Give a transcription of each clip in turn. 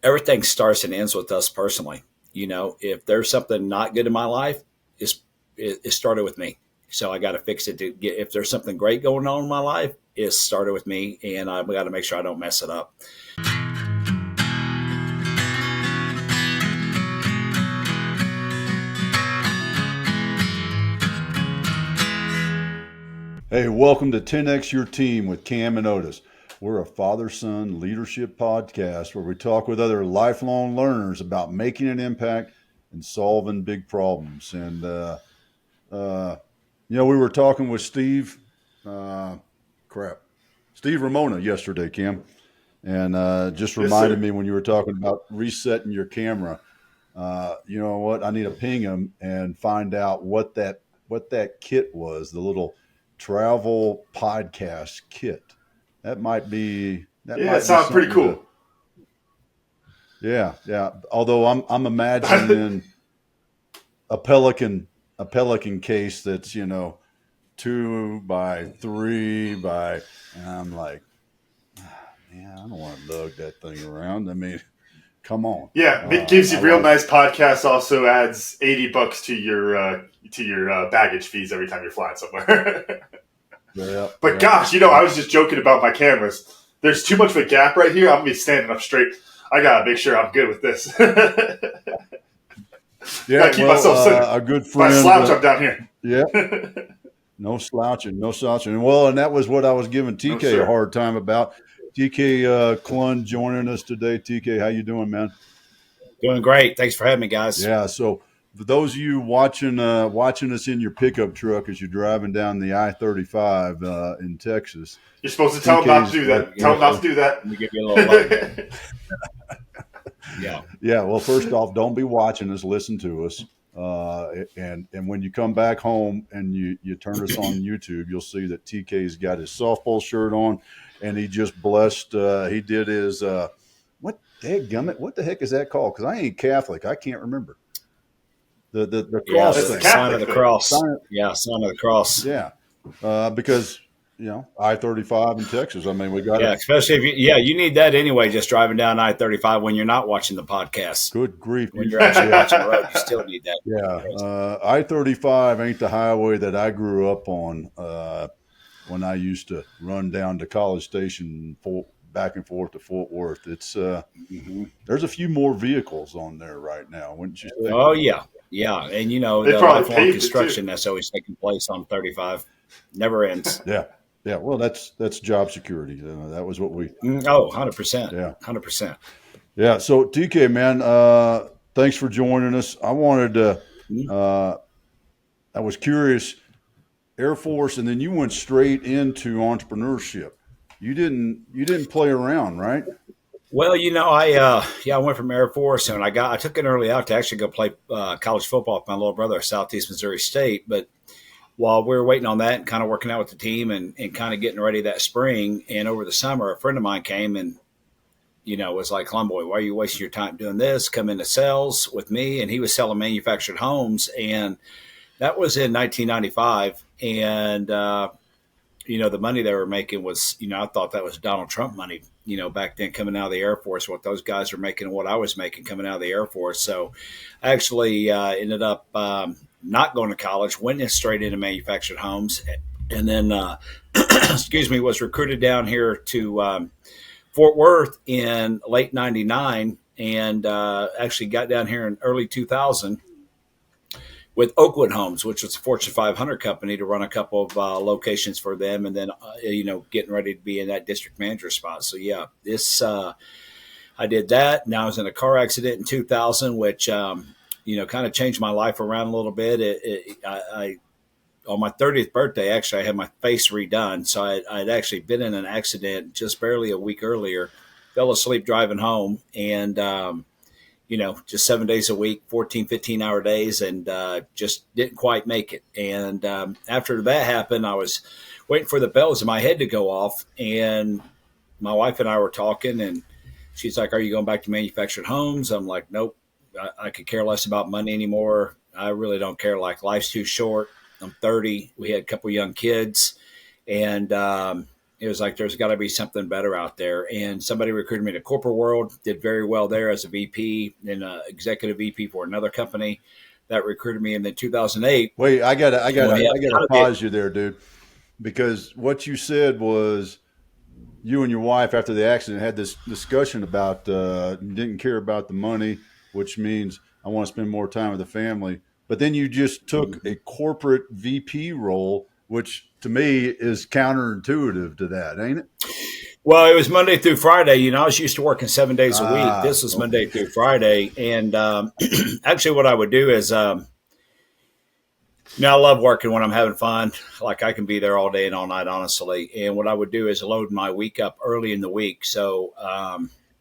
everything starts and ends with us personally. If there's something not good in my life, it started with me. So I got to fix it to get, if there's something great going on in my life, it started with me, and I've got to make sure I don't mess it up. Hey, welcome to 10X Your Team with Cam and Otis. We're a father-son leadership podcast where we talk with other lifelong learners about making an impact and solving big problems. And, we were talking with Steve Ramona yesterday, Cam, and just reminded me when you were talking about resetting your camera. You know what? I need to ping him and find out what that kit was, the little travel podcast kit. That might be it sounds pretty cool. Yeah. Although I'm imagining a Pelican case that's 2 by 3 by, and I'm like, man, I don't want to lug that thing around. I mean, come on. Yeah, it gives you real nice podcasts. Also adds $80 to your baggage fees every time you're flying somewhere. But gosh, I was just joking about my cameras. There's too much of a gap right here. I'm gonna be standing up straight. I gotta make sure I'm good with this. Gotta keep myself centered. A good friend. My slouch up down here. Yeah. No slouching. Well, and that was what I was giving TK a hard time about. TK Klund joining us today. TK, how you doing, man? Doing great. Thanks for having me, guys. Yeah. So for those of you watching us in your pickup truck as you're driving down the I-35 in Texas, you're supposed to tell them not to do that. Tell them not to do that. Let me give you a little love. Yeah. Well, first off, don't be watching us. Listen to us. And when you come back home and you turn us on YouTube, you'll see that TK's got his softball shirt on, and he just blessed. He did his what the heck is that called? Because I ain't Catholic. I can't remember. The cross thing. Sign of the cross. Sign of the cross. Yeah, because I-35 in Texas. I mean, we got especially if you need that anyway. Just driving down I-35 when you're not watching the podcast. Good grief! When you're actually watching the road, you still need that. Yeah, I-35 ain't the highway that I grew up on when I used to run down to College Station back and forth to Fort Worth. It's there's a few more vehicles on there right now, wouldn't you say? Oh yeah. And the lifelong construction that's always taking place on 35 never ends. Yeah. Well, that's job security. That was what we. 100%. Yeah, 100%. Yeah. So TK, man, thanks for joining us. I wanted to. I was curious, Air Force, and then you went straight into entrepreneurship. You didn't play around, right? Well, I went from Air Force, and I took it early out to actually go play college football with my little brother at Southeast Missouri State. But while we were waiting on that and kind of working out with the team and kind of getting ready that spring and over the summer, a friend of mine came and, was like, Klund, why are you wasting your time doing this? Come into sales with me. And he was selling manufactured homes. And that was in 1995. And, the money they were making was, I thought that was Donald Trump money, back then coming out of the Air Force, what those guys were making and what I was making coming out of the Air Force. So I actually ended up not going to college, went straight into manufactured homes, and then, was recruited down here to Fort Worth in late 99 and actually got down here in early 2000 with Oakwood Homes, which was a Fortune 500 company, to run a couple of locations for them, and then getting ready to be in that district manager spot. So I did that. Now I was in a car accident in 2000, which kind of changed my life around a little bit. I on my 30th birthday, actually, I had my face redone. So I'd actually been in an accident just barely a week earlier, fell asleep driving home, and just 7 days a week, 14, 15-hour days, and just didn't quite make it. And after that happened, I was waiting for the bells in my head to go off, and my wife and I were talking, and she's like, are you going back to manufactured homes? I'm like, nope, I could care less about money anymore. I really don't care. Like, life's too short. I'm 30. We had a couple young kids, and it was like, there's got to be something better out there. And somebody recruited me to corporate world, did very well there as a VP and executive VP for another company that recruited me. And then 2008. Wait, I gotta pause you there, dude, because what you said was you and your wife after the accident had this discussion about didn't care about the money, which means I want to spend more time with the family. But then you just took a corporate VP role, which to me is counterintuitive to that, ain't it? Well, it was Monday through Friday. You know, I was used to working 7 days a week. This was Monday through Friday. And actually what I would do is, I love working when I'm having fun. Like, I can be there all day and all night, honestly. And what I would do is load my week up early in the week. So,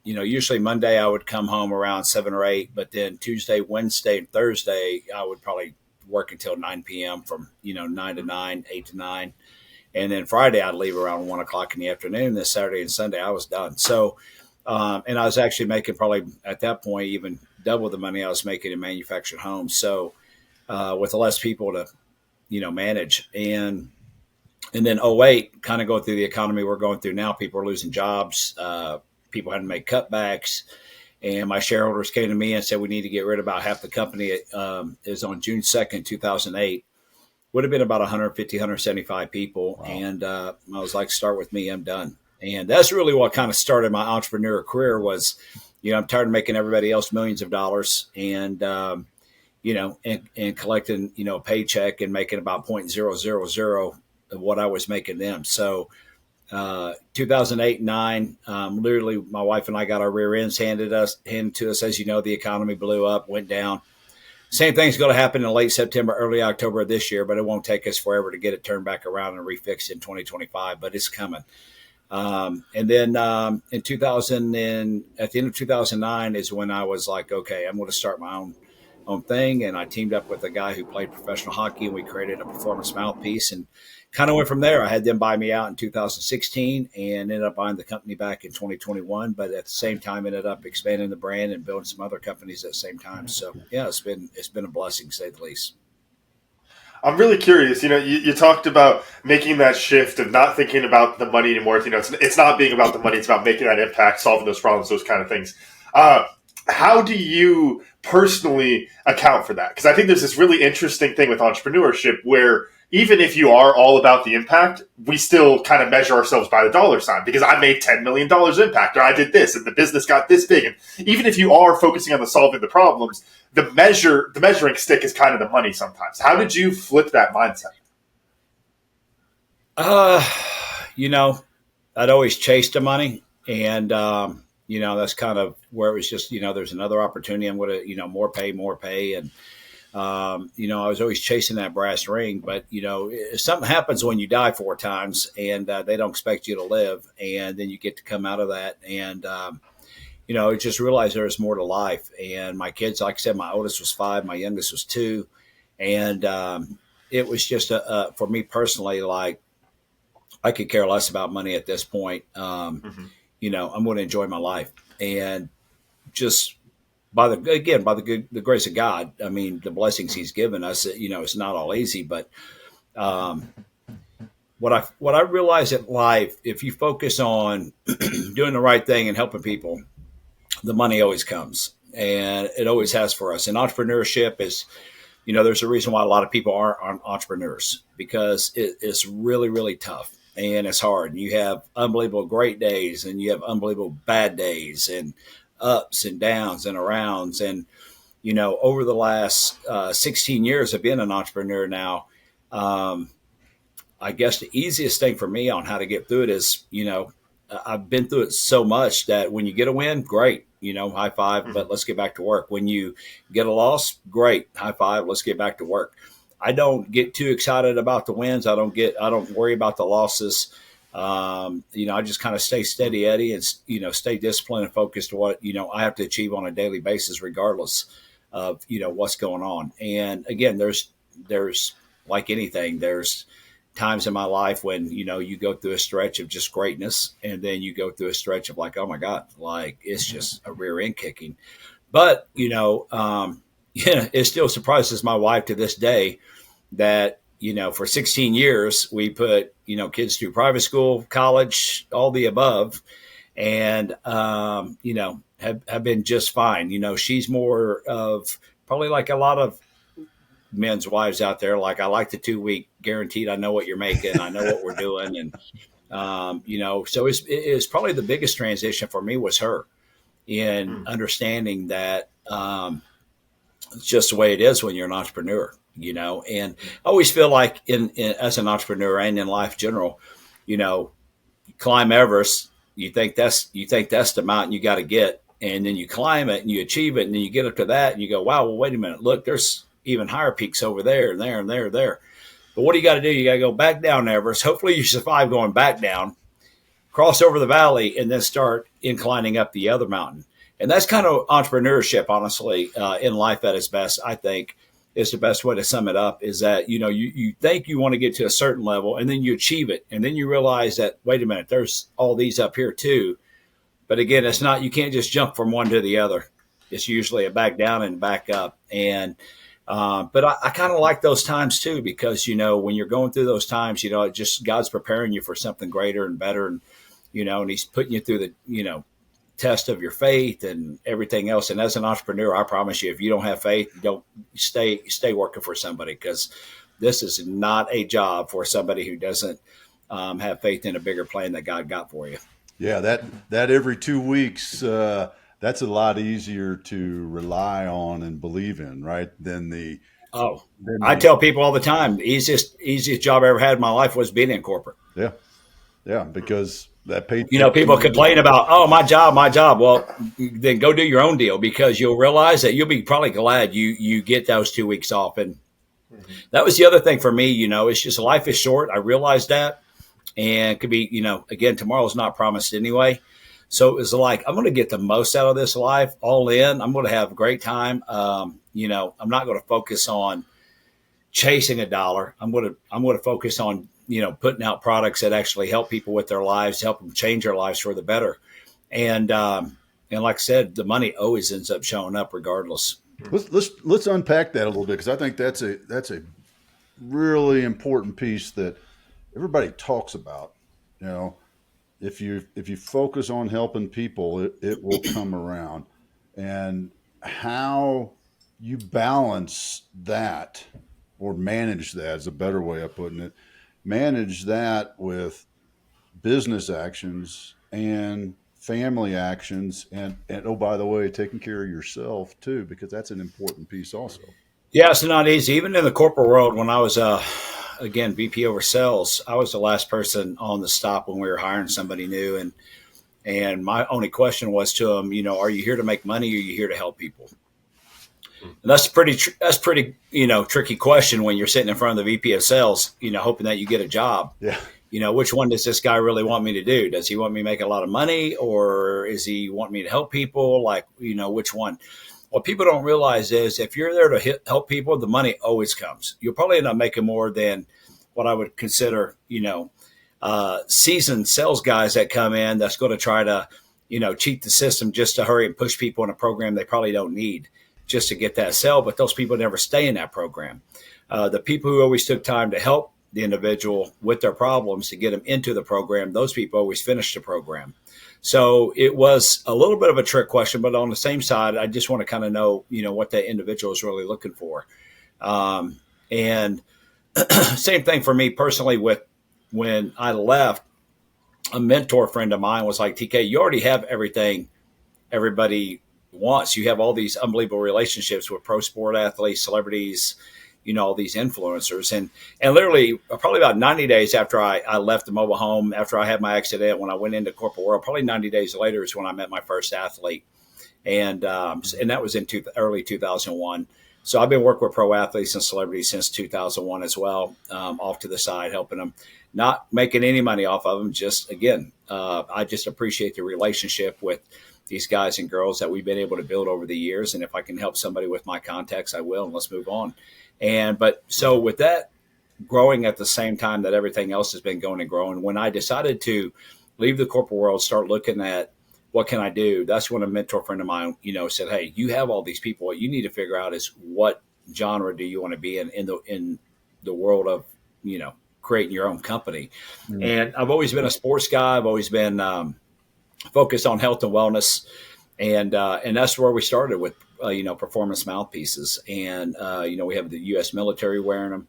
usually Monday I would come home around 7 or 8, but then Tuesday, Wednesday, and Thursday, I would probably work until 9 p.m. from, 9 to 9, 8 to 9. And then Friday I'd leave around 1 o'clock in the afternoon. This Saturday and Sunday I was done. So, and I was actually making probably at that point even double the money I was making in manufactured homes. So, with less people to, manage. And then 08, kind of go through the economy we're going through now. People are losing jobs. People had to make cutbacks. And my shareholders came to me and said, we need to get rid of about half the company. It was on June 2nd, 2008. Would have been about 150, 175 people. Wow. And I was like, start with me, I'm done. And that's really what kind of started my entrepreneur career was, I'm tired of making everybody else millions of dollars and, and collecting, a paycheck and making about 0.000 of what I was making them. So 2008 and 9, literally my wife and I got our rear ends handed to us. As you know, the economy blew up, went down. Same thing's going to happen in late September, early October of this year, but it won't take us forever to get it turned back around and refixed in 2025, but it's coming. And then in 2000 and at the end of 2009 is when I was like, okay, I'm going to start my own thing. And I teamed up with a guy who played professional hockey, and we created a performance mouthpiece and kind of went from there. I had them buy me out in 2016 and ended up buying the company back in 2021. But at the same time, ended up expanding the brand and building some other companies at the same time. So yeah, it's been a blessing, to say the least. I'm really curious. You talked about making that shift of not thinking about the money anymore. It's not being about the money. It's about making that impact, solving those problems, those kind of things. How do you personally account for that? Because I think there's this really interesting thing with entrepreneurship where even if you are all about the impact, we still kind of measure ourselves by the dollar sign because I made $10 million impact or I did this and the business got this big. And even if you are focusing on the solving the problems, the measuring stick is kind of the money sometimes. How did you flip that mindset? I'd always chased the money and, that's kind of where it was just, there's another opportunity. I'm going to, more pay. And, I was always chasing that brass ring, but, something happens when you die 4 times and they don't expect you to live. And then you get to come out of that. And, I just realized there was more to life. And my kids, like I said, my oldest was 5, my youngest was 2. And it was just, for me personally, like I could care less about money at this point. I'm going to enjoy my life. And just by the grace of God, I mean, the blessings he's given us, it's not all easy, but what I realize in life, if you focus on doing the right thing and helping people, the money always comes, and it always has for us. And entrepreneurship is, there's a reason why a lot of people aren't entrepreneurs because it's really, really tough and it's hard. And you have unbelievable great days and you have unbelievable bad days and ups and downs and arounds. And, over the last 16 years of being an entrepreneur now, I guess the easiest thing for me on how to get through it is, I've been through it so much that when you get a win, great, high five, but let's get back to work. When you get a loss, great, high five, let's get back to work. I don't get too excited about the wins. I don't worry about the losses. I just kind of stay steady Eddie and, stay disciplined and focused to what, I have to achieve on a daily basis, regardless of, what's going on. And again, there's like anything, there's times in my life when, you go through a stretch of just greatness and then you go through a stretch of like, oh my God, like it's just a rear end kicking. But, it still surprises my wife to this day that, for 16 years, we put, kids through private school, college, all the above, and, have been just fine. She's more of probably like a lot of men's wives out there. Like, I like the 2 week guaranteed. I know what you're making. I know what we're doing. And, so it's probably the biggest transition for me was her in understanding that, it's just the way it is when you're an entrepreneur, and I always feel like as an entrepreneur and in life general, you climb Everest, you think that's the mountain you got to get. And then you climb it and you achieve it. And then you get up to that and you go, wow, well, wait a minute, look, there's even higher peaks over there and there and there and there. But what do you got to do? You got to go back down Everest. Hopefully you survive going back down, cross over the valley, and then start inclining up the other mountain. And that's kind of entrepreneurship, honestly, in life at its best, I think, is the best way to sum it up, is that, you think you want to get to a certain level and then you achieve it. And then you realize that, wait a minute, there's all these up here too. But again, it's not, you can't just jump from one to the other. It's usually a back down and back up. And, but I kind of like those times too, because, when you're going through those times, it just, God's preparing you for something greater and better. And, and he's putting you through the, test of your faith and everything else. And as an entrepreneur, I promise you, if you don't have faith, don't stay working for somebody, because this is not a job for somebody who doesn't have faith in a bigger plan that God got for you. Yeah, that every 2 weeks, that's a lot easier to rely on and believe in, right? I tell people all the time, the easiest job I ever had in my life was being in corporate. Yeah, because that paid. People complain about, my job. Well, then go do your own deal, because you'll realize that you'll be probably glad you get those 2 weeks off. And that was the other thing for me. It's just, life is short. I realized that, and it could be, again, tomorrow's not promised anyway. So it was like, I'm going to get the most out of this life, all in. I'm going to have a great time. I'm not going to focus on chasing a dollar. I'm going to focus on, putting out products that actually help people with their lives, help them change their lives for the better. And like I said, the money always ends up showing up regardless. Let's unpack that a little bit, because I think that's a really important piece that everybody talks about. If you focus on helping people, it will come around. And how you balance that, or manage that is a better way of putting it. Manage that with business actions and family actions, and oh, by the way, taking care of yourself too, because that's an important piece also. Yeah, it's not easy. Even in the corporate world, when I was again VP over sales, I was the last person on the stop when we were hiring somebody new, and my only question was to them, are you here to make money, or are you here to help people? And that's pretty tricky question when you're sitting in front of the VP of sales, hoping that you get a job. Yeah. Which one does this guy really want me to do? Does he want me to make a lot of money, or is he want me to help people? Like, which one? What people don't realize is, if you're there to help people, the money always comes. You'll probably end up making more than what I would consider, seasoned sales guys that come in that's going to try to, cheat the system just to hurry and push people in a program they probably don't need, just to get that sale. But those people never stay in that program. The people who always took time to help the individual with their problems to get them into the program, those people always finish the program. So it was a little bit of a trick question, but on the same side, I just want to kind of know, what that individual is really looking for. And same thing for me personally with when I left, a mentor friend of mine was like, TK, you already have everything everybody wants. You have all these unbelievable relationships with pro sport athletes, celebrities, all these influencers. And literally probably about 90 days after I left the mobile home, after I had my accident, when I went into corporate world, probably 90 days later is when I met my first athlete. And that was in early 2001. So I've been working with pro athletes and celebrities since 2001 as well, off to the side, helping them, not making any money off of them. Just, again, I just appreciate the relationship with these guys and girls that we've been able to build over the years. And if I can help somebody with my contacts, I will, and let's move on. But so with that growing at the same time that everything else has been going and growing, when I decided to leave the corporate world, start looking at what can I do, that's when a mentor friend of mine, said, hey, you have all these people. What you need to figure out is, what genre do you want to be in the world of, creating your own company. Mm. And I've always been a sports guy. I've always been focused on health and wellness. And that's where we started with, performance mouthpieces. And, we have the U.S. military wearing them,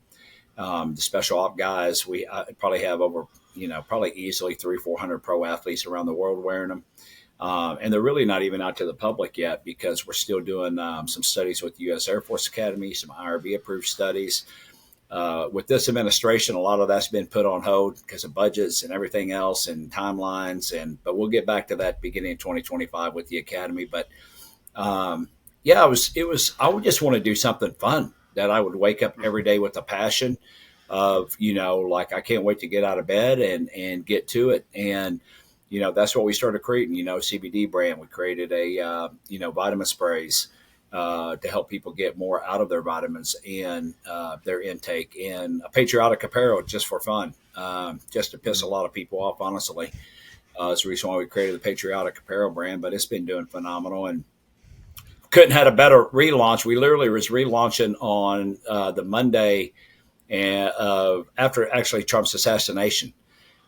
the special op guys. I probably have over, probably easily 300-400 pro athletes around the world wearing them. And they're really not even out to the public yet because we're still doing some studies with the U.S. Air Force Academy, some IRB approved studies. With this administration, a lot of that's been put on hold because of budgets and everything else and timelines. But we'll get back to that beginning of 2025 with the Academy. But I would just want to do something fun that I would wake up every day with a passion of, like I can't wait to get out of bed and get to it. And, that's what we started creating, CBD brand. We created a, vitamin sprays to help people get more out of their vitamins and their intake, and a patriotic apparel just for fun, just to piss a lot of people off, honestly. That's the reason why we created the patriotic apparel brand, but it's been doing phenomenal and couldn't have had a better relaunch. We literally was relaunching on the Monday after actually Trump's assassination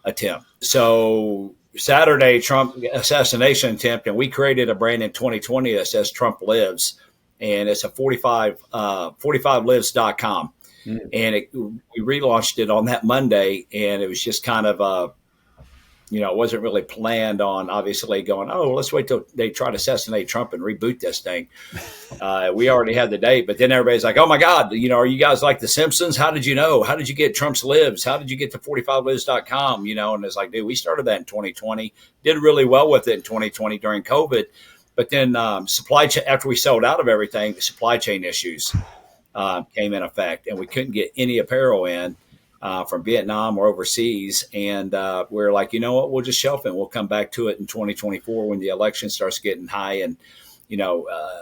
attempt. So Saturday, Trump assassination attempt, and we created a brand in 2020 that says Trump Lives, and it's a 45lives.com. Mm. And we relaunched it on that Monday, and it was just kind of it wasn't really planned on obviously going, let's wait till they try to assassinate Trump and reboot this thing. We already had the date, but then everybody's like, oh my God, are you guys like the Simpsons? How did you know? How did you get Trump's Lives? How did you get to 45lives.com? And it's like, dude, we started that in 2020, did really well with it in 2020 during COVID. But then supply chain, after we sold out of everything, the supply chain issues came in effect, and we couldn't get any apparel in from Vietnam or overseas. And we're like, you know what, we'll just shelf it. We'll come back to it in 2024 when the election starts getting high and,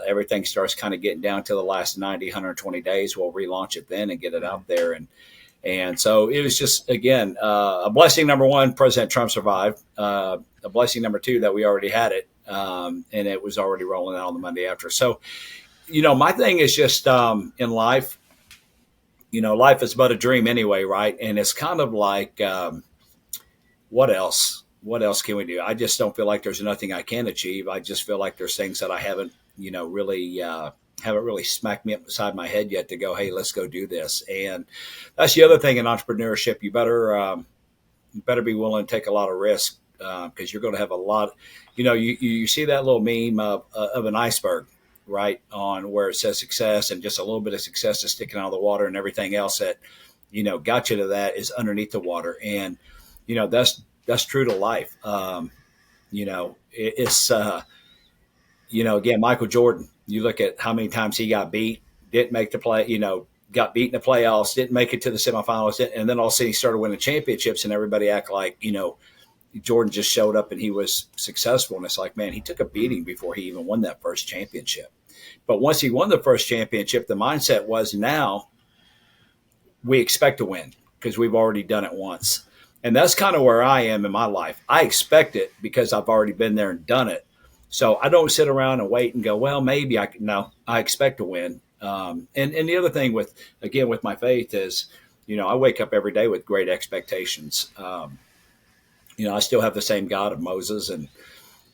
everything starts kind of getting down to the last 90, 120 days. We'll relaunch it then and get it out there. And so it was just, again, a blessing. Number one, President Trump survived. A blessing number two, that we already had it. And it was already rolling out on the Monday after. So, my thing is just in life, life is but a dream anyway, right? And it's kind of like, what else? What else can we do? I just don't feel like there's nothing I can achieve. I just feel like there's things that I haven't, really haven't really smacked me up beside my head yet to go, hey, let's go do this. And that's the other thing in entrepreneurship. You better be willing to take a lot of risk because you're going to have a lot. You see that little meme of an iceberg, right, on where it says success, and just a little bit of success is sticking out of the water, and everything else that, got you to that is underneath the water. And, that's true to life. It's, again, Michael Jordan, you look at how many times he got beat, didn't make the play, got beat in the playoffs, didn't make it to the semifinals. And then all of a sudden he started winning championships, and everybody act like, Jordan just showed up and he was successful. And it's like, man, he took a beating before he even won that first championship. But once he won the first championship, the mindset was, now we expect to win because we've already done it once. And that's kind of where I am in my life. I expect it because I've already been there and done it. So I don't sit around and wait and go, well, maybe I can. No, I expect to win. And the other thing with my faith is, I wake up every day with great expectations. I still have the same God of Moses and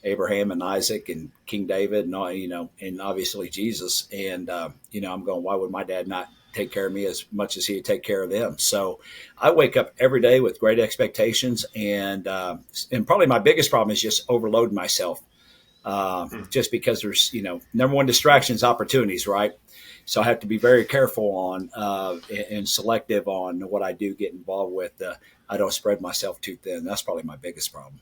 Abraham and Isaac and King David and, and obviously Jesus. And, I'm going, why would my dad not take care of me as much as he'd take care of them? So I wake up every day with great expectations. And probably my biggest problem is just overloading myself just because there's, number one, distractions, opportunities, right? So I have to be very careful on and selective on what I do get involved with. I don't spread myself too thin. That's probably my biggest problem.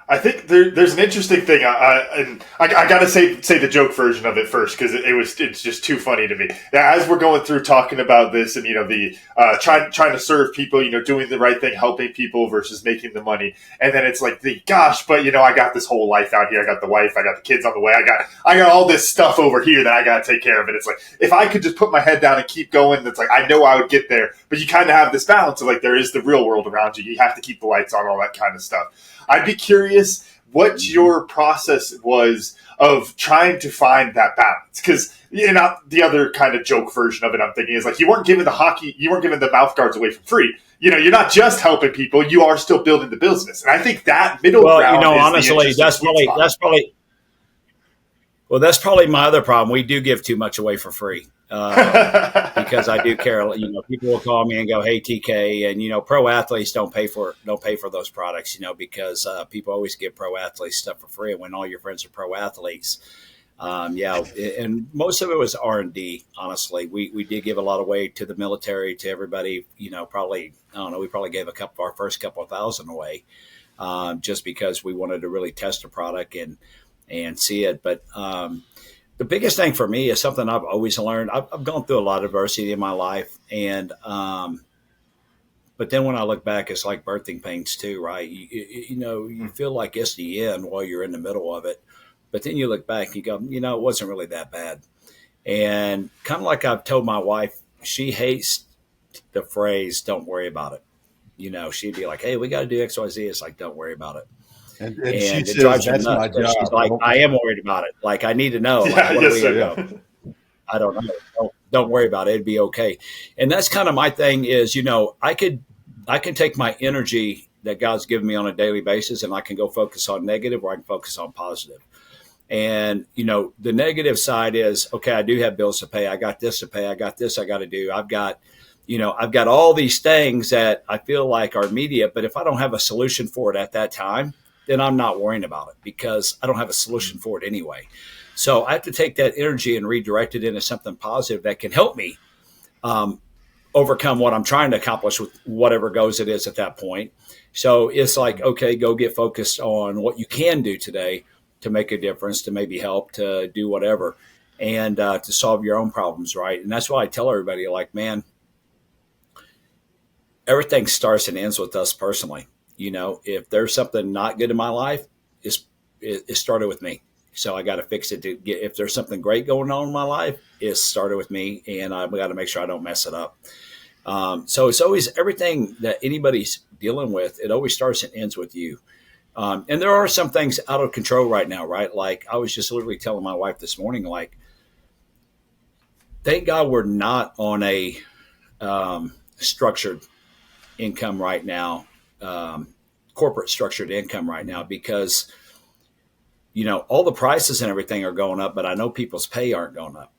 I think there's an interesting thing, and I got to say the joke version of it first because it's just too funny to me. As we're going through talking about this, and the trying to serve people, doing the right thing, helping people versus making the money, and then it's like but I got this whole life out here. I got the wife, I got the kids on the way. I got all this stuff over here that I got to take care of. And it's like if I could just put my head down and keep going, it's like I know I would get there. But you kind of have this balance of like there is the real world around you. You have to keep the lights on, all that kind of stuff. I'd be curious, what your process was of trying to find that balance. Because the other kind of joke version of it I'm thinking is like, you weren't giving the mouth guards away for free. You're not just helping people, you are still building the business. And I think that middle ground is honestly, that's probably my other problem. We do give too much away for free. Because I do care. People will call me and go, "Hey, TK," and pro athletes don't pay for those products. Because people always give pro athletes stuff for free, and when all your friends are pro athletes, and most of it was R&D. Honestly, we did give a lot away to the military, to everybody. Probably I don't know. We probably gave our first couple of thousand away, just because we wanted to really test the product and see it, but. The biggest thing for me is something I've always learned. I've gone through a lot of adversity in my life, and but then when I look back, it's like birthing pains too, right? You feel like it's the end while you're in the middle of it, but then you look back and you go, it wasn't really that bad. And kind of like I've told my wife, she hates the phrase "don't worry about it." She'd be like, "Hey, we got to do X, Y, Z." It's like, "Don't worry about it." And And she it says, drives her "That's nuts. my job." She's like, "I am worried about it. Like, I need to know. Like, Yeah, what yes, are we sir. going to go? I don't know. Don't worry about it. It'd be okay." And that's kind of my thing is, I can take my energy that God's given me on a daily basis, and I can go focus on negative, or I can focus on positive. And, the negative side is, okay, I do have bills to pay. I got this to pay. I got this I got to do. I've got all these things that I feel like are immediate, but if I don't have a solution for it at that time, then I'm not worrying about it because I don't have a solution for it anyway. So I have to take that energy and redirect it into something positive that can help me overcome what I'm trying to accomplish with whatever goals it is at that point. So it's like, okay, go get focused on what you can do today to make a difference, to maybe help, to do whatever, and to solve your own problems, right? And that's why I tell everybody, like, man, everything starts and ends with us personally. If there's something not good in my life, it started with me. So I got to fix it if there's something great going on in my life, it started with me, and I've got to make sure I don't mess it up. So it's always everything that anybody's dealing with. It always starts and ends with you. And there are some things out of control right now, right? Like I was just literally telling my wife this morning, like, thank God we're not on a structured income right now, corporate structured income right now, because all the prices and everything are going up, but I know people's pay aren't going up,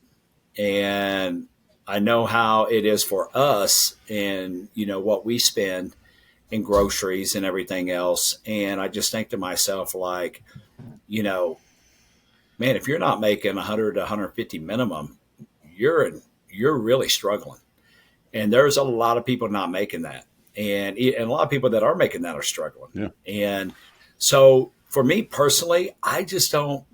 and I know how it is for us and what we spend in groceries and everything else, and I just think to myself, like, man, if you're not making 100 to 150 minimum, you're really struggling, and there's a lot of people not making that. And a lot of people that are making that are struggling. Yeah. And so for me personally, I don't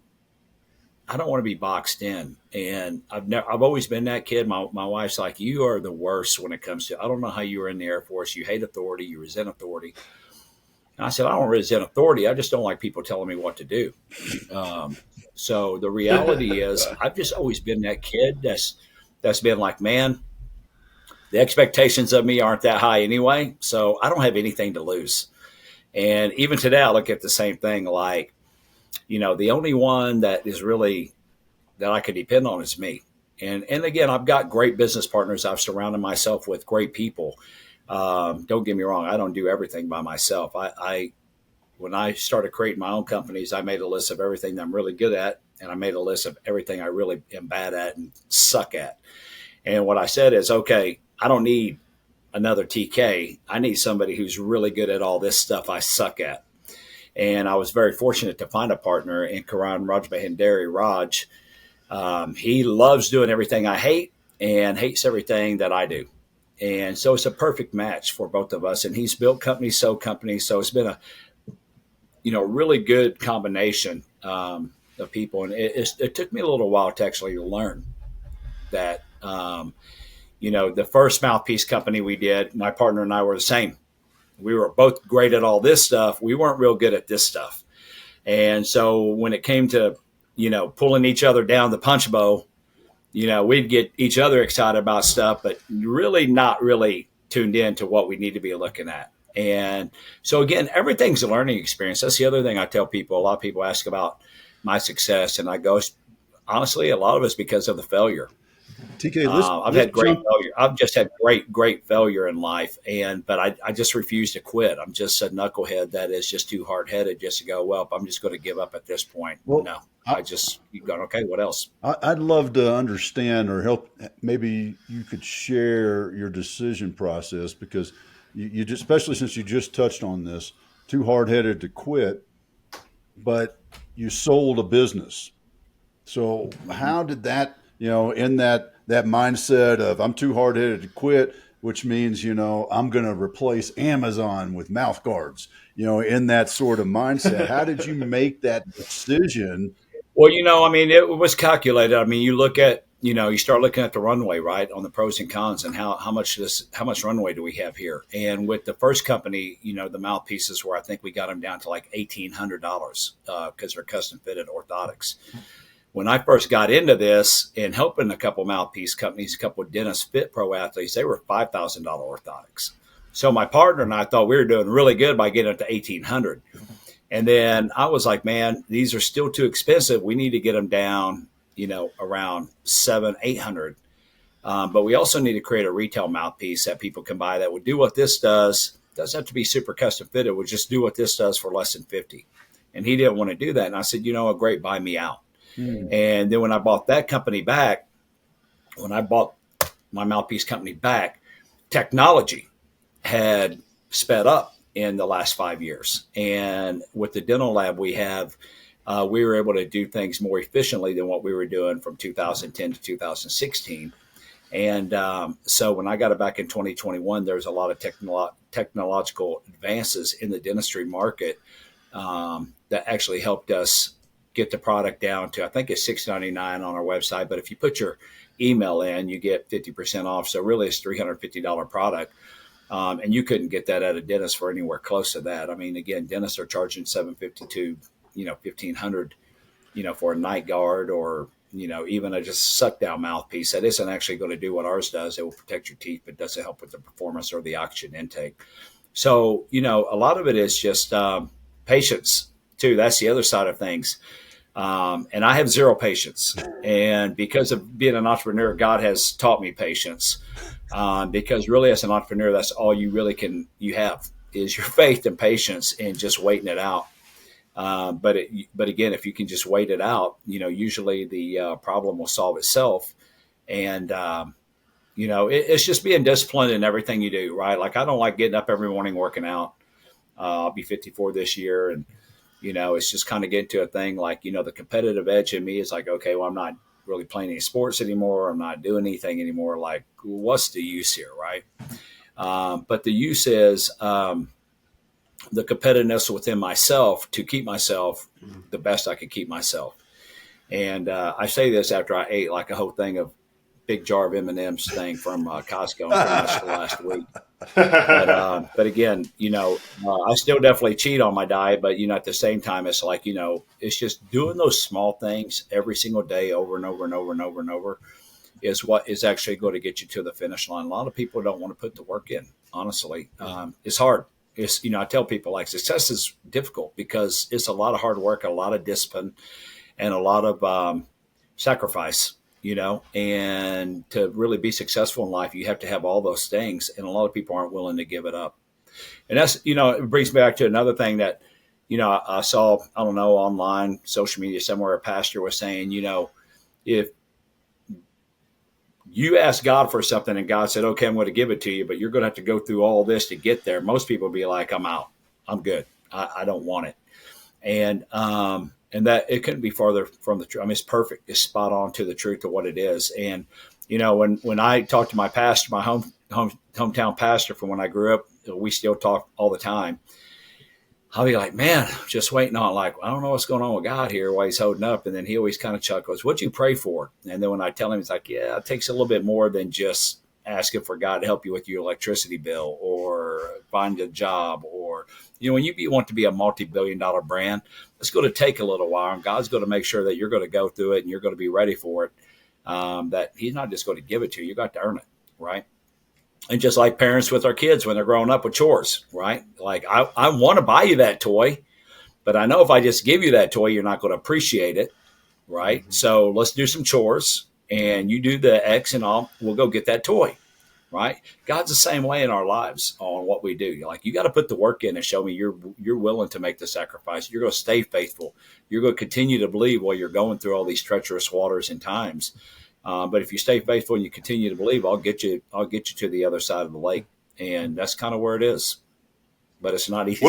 want to be boxed in. And I've always been that kid. My wife's like, you are the worst when it comes to, I don't know how you were in the Air Force. You hate authority. You resent authority. And I said, I don't resent authority. I just don't like people telling me what to do. So the reality is I've just always been that kid that's been like, man, the expectations of me aren't that high anyway, so I don't have anything to lose. And even today, I look at the same thing, like, the only one that is really that I can depend on is me. And again, I've got great business partners. I've surrounded myself with great people. Don't get me wrong, I don't do everything by myself. When I started creating my own companies, I made a list of everything that I'm really good at, and I made a list of everything I really am bad at and suck at. And what I said is, okay, I don't need another TK. I need somebody who's really good at all this stuff I suck at. And I was very fortunate to find a partner in Karan Rajbahandari Raj. He loves doing everything I hate and hates everything that I do. And so it's a perfect match for both of us. And he's built companies. So it's been a, really good combination of people. And it took me a little while to actually learn that, the first mouthpiece company we did, my partner and I were the same. We were both great at all this stuff. We weren't real good at this stuff. And so when it came to, pulling each other down the punch bowl, we'd get each other excited about stuff, but really not really tuned in to what we need to be looking at. And so again, everything's a learning experience. That's the other thing I tell people. A lot of people ask about my success, and I go, honestly, a lot of it's because of the failure. TK, I've had great failure. I've just had great failure in life, but I just refuse to quit. I'm just a knucklehead that is just too hard headed just to go, well, I'm just going to give up at this point. Well, no, I just keep going. Okay, what else? I'd love to understand or help. Maybe you could share your decision process, because you just, especially since you just touched on this, too hard headed to quit, but you sold a business. So how did that, in that mindset of I'm too hard headed to quit, which means, I'm going to replace Amazon with mouth guards, in that sort of mindset, how did you make that decision? Well, it was calculated. You look at, you start looking at the runway, right, on the pros and cons, and how much runway do we have here? And with the first company, the mouthpieces where I think we got them down to like $1,800 because they're custom fitted orthotics. When I first got into this and helping a couple mouthpiece companies, a couple of dentist fit pro athletes, they were $5,000 orthotics. So my partner and I thought we were doing really good by getting it to $1,800. And then I was like, man, these are still too expensive. We need to get them down, around $700-800. But we also need to create a retail mouthpiece that people can buy that would do what this does. Doesn't have to be super custom fitted. It would just do what this does for less than $50. And he didn't want to do that. And I said, great, buy me out. And then when I bought that company back, when I bought my mouthpiece company back, technology had sped up in the last 5 years. And with the dental lab we have, we were able to do things more efficiently than what we were doing from 2010 to 2016. And so when I got it back in 2021, there was a lot of technological advances in the dentistry market that actually helped us get the product down to, I think it's $6.99 on our website. But if you put your email in, you get 50% off. So really it's $350 product. And you couldn't get that at a dentist for anywhere close to that. Again, dentists are charging $750 to, $1,500, for a night guard or, even a just suck down mouthpiece that isn't actually going to do what ours does. It will protect your teeth, but doesn't help with the performance or the oxygen intake. So, a lot of it is just patience too. That's the other side of things. And I have zero patience. And because of being an entrepreneur, God has taught me patience. Because really as an entrepreneur, that's all you have is your faith and patience and just waiting it out. But again, if you can just wait it out, usually the problem will solve itself. And, it's just being disciplined in everything you do, right? Like I don't like getting up every morning working out. I'll be 54 this year. And, it's just kind of getting to a thing like, the competitive edge in me is like, okay, well, I'm not really playing any sports anymore. I'm not doing anything anymore. Like, what's the use here, right? But the use is the competitiveness within myself to keep myself the best I can keep myself. And I say this after I ate like a whole thing of big jar of M&M's thing from Costco pretty much the last week. But again, I still definitely cheat on my diet, but, at the same time, it's like, it's just doing those small things every single day over and over and over and over and over is what is actually going to get you to the finish line. A lot of people don't want to put the work in, honestly. It's hard. It's, I tell people like success is difficult because it's a lot of hard work, a lot of discipline and a lot of sacrifice. And to really be successful in life, you have to have all those things. And a lot of people aren't willing to give it up. And that's, it brings me back to another thing that, I saw, I don't know, online, social media somewhere, a pastor was saying, if you ask God for something and God said, okay, I'm going to give it to you, but you're going to have to go through all this to get there. Most people be like, I'm out. I'm good. I don't want it. And that it couldn't be farther from the truth. It's perfect. It's spot on to the truth of what it is. And, when I talk to my pastor, my hometown pastor from when I grew up, we still talk all the time. I'll be like, man, just waiting on, like, I don't know what's going on with God here, why he's holding up. And then he always kind of chuckles, what'd you pray for? And then when I tell him, he's like, yeah, it takes a little bit more than just asking for God to help you with your electricity bill or find a job or, when you want to be a multi-billion-dollar brand, it's going to take a little while, and God's going to make sure that you're going to go through it and you're going to be ready for it, that he's not just going to give it to you. You got to earn it, right? And just like parents with our kids when they're growing up with chores, right? Like I want to buy you that toy, but I know if I just give you that toy, you're not going to appreciate it, right? Mm-hmm. So let's do some chores and you do the X and all, we'll go get that toy, right? God's the same way in our lives on what we do. You're like, you got to put the work in and show me you're willing to make the sacrifice. You're going to stay faithful. You're going to continue to believe while you're going through all these treacherous waters and times. But if you stay faithful and you continue to believe, I'll get you to the other side of the lake. And that's kind of where it is. But it's not easy.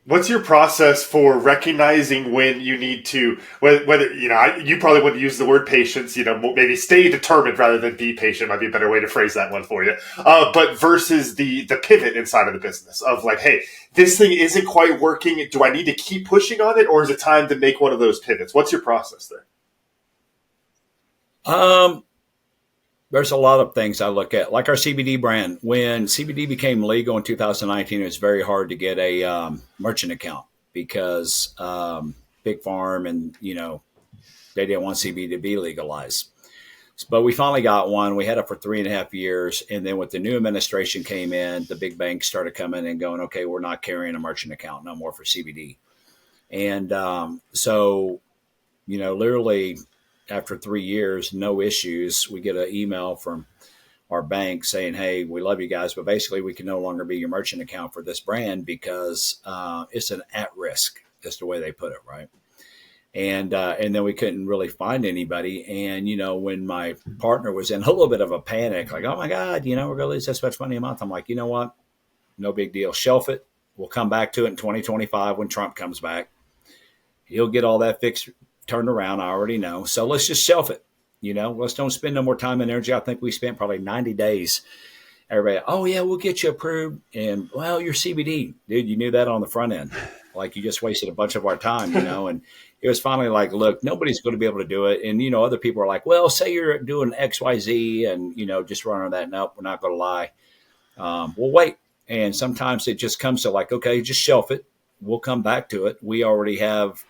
What's your process for recognizing when you need to, whether you probably wouldn't use the word patience, maybe stay determined rather than be patient might be a better way to phrase that one for you. But versus the pivot inside of the business of like, hey, this thing isn't quite working. Do I need to keep pushing on it, or is it time to make one of those pivots? What's your process there? There's a lot of things I look at, like our CBD brand. When CBD became legal in 2019, it was very hard to get a merchant account because Big Farm and, they didn't want CBD to be legalized. But we finally got one. We had it for 3.5 years. And then when the new administration came in, the big banks started coming and going, okay, we're not carrying a merchant account no more for CBD. And so, literally after 3 years, no issues, we get an email from our bank saying, hey, we love you guys, but basically we can no longer be your merchant account for this brand because it's an at-risk. That's the way they put it, right? And then we couldn't really find anybody. And, when my partner was in a little bit of a panic, like, oh, my God, we're going to lose this much money a month. I'm like, you know what? No big deal. Shelf it. We'll come back to it in 2025 when Trump comes back. He'll get all that fixed, turned around. I already know. So let's just shelf it. Let's don't spend no more time and energy. I think we spent probably 90 days. Everybody, oh, yeah, we'll get you approved. And, well, you're CBD. Dude, you knew that on the front end. Like, you just wasted a bunch of our time, and it was finally like, look, nobody's going to be able to do it. And, other people are like, well, say you're doing XYZ and, just running that. Nope, we're not going to lie. We'll wait. And sometimes it just comes to like, okay, just shelf it. We'll come back to it. We already have,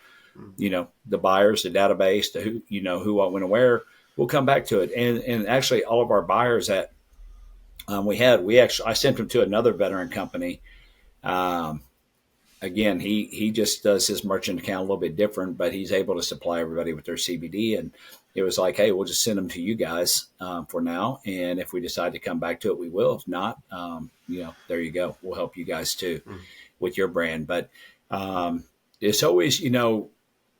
the buyers, the database, the who, what, when, and where. We'll come back to it. And actually all of our buyers that I sent them to another veteran company. Again, he just does his merchant account a little bit different, but he's able to supply everybody with their CBD. And it was like, hey, we'll just send them to you guys for now. And if we decide to come back to it, we will. If not, there you go. We'll help you guys too with your brand. But it's always,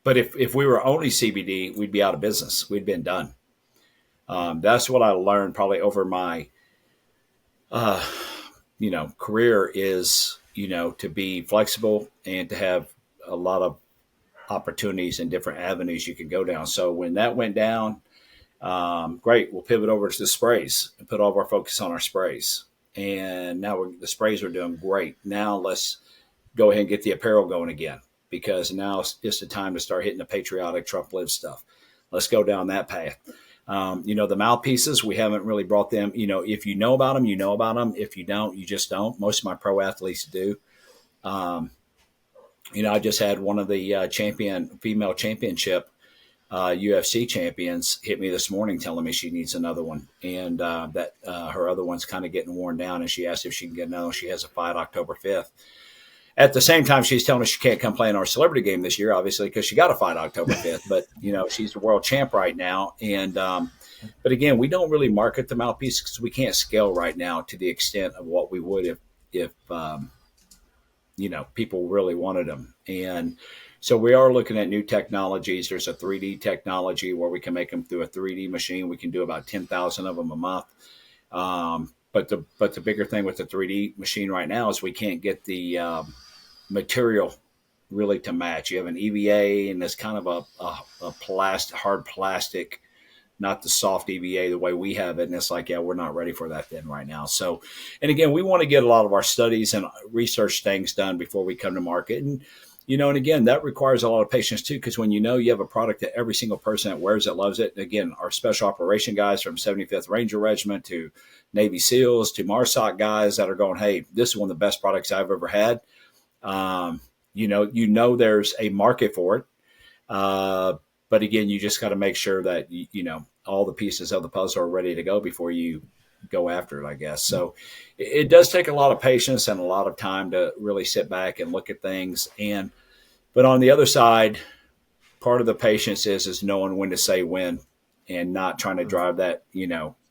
but if we were only CBD, we'd be out of business. We'd been done. That's what I learned probably over my, career is, to be flexible and to have a lot of opportunities and different avenues you can go down. So when that went down, great, we'll pivot over to the sprays and put all of our focus on our sprays. And now the sprays are doing great. Now let's go ahead and get the apparel going again, because now it's just the time to start hitting the patriotic Trump live stuff. Let's go down that path. The mouthpieces, we haven't really brought them, if you know about them, you know about them. If you don't, you just don't. Most of my pro athletes do. I just had one of the female championship UFC champions hit me this morning telling me she needs another one. And that her other one's kind of getting worn down. And she asked if she can get another one. She has a fight October 5th. At the same time, she's telling us she can't come play in our celebrity game this year, obviously, because she got a fight October 5th. But, she's the world champ right now. And but again, we don't really market the mouthpiece because we can't scale right now to the extent of what we would if people really wanted them. And so we are looking at new technologies. There's a 3D technology where we can make them through a 3D machine. We can do about 10,000 of them a month. But the bigger thing with the 3D machine right now is we can't get the material really to match. You have an EVA and it's kind of a hard plastic, not the soft EVA the way we have it. And it's like, yeah, we're not ready for that then right now. So, and again, we want to get a lot of our studies and research things done before we come to market. And, and again, that requires a lot of patience too, because when you have a product that every single person that wears it loves it. Again, our special operation guys from 75th Ranger Regiment to Navy SEALs to MARSOC guys that are going, hey, this is one of the best products I've ever had. There's a market for it. But again, you just got to make sure that, all the pieces of the puzzle are ready to go before you go after it, I guess. So it does take a lot of patience and a lot of time to really sit back and look at things. But on the other side, part of the patience is knowing when to say when and not trying to drive that,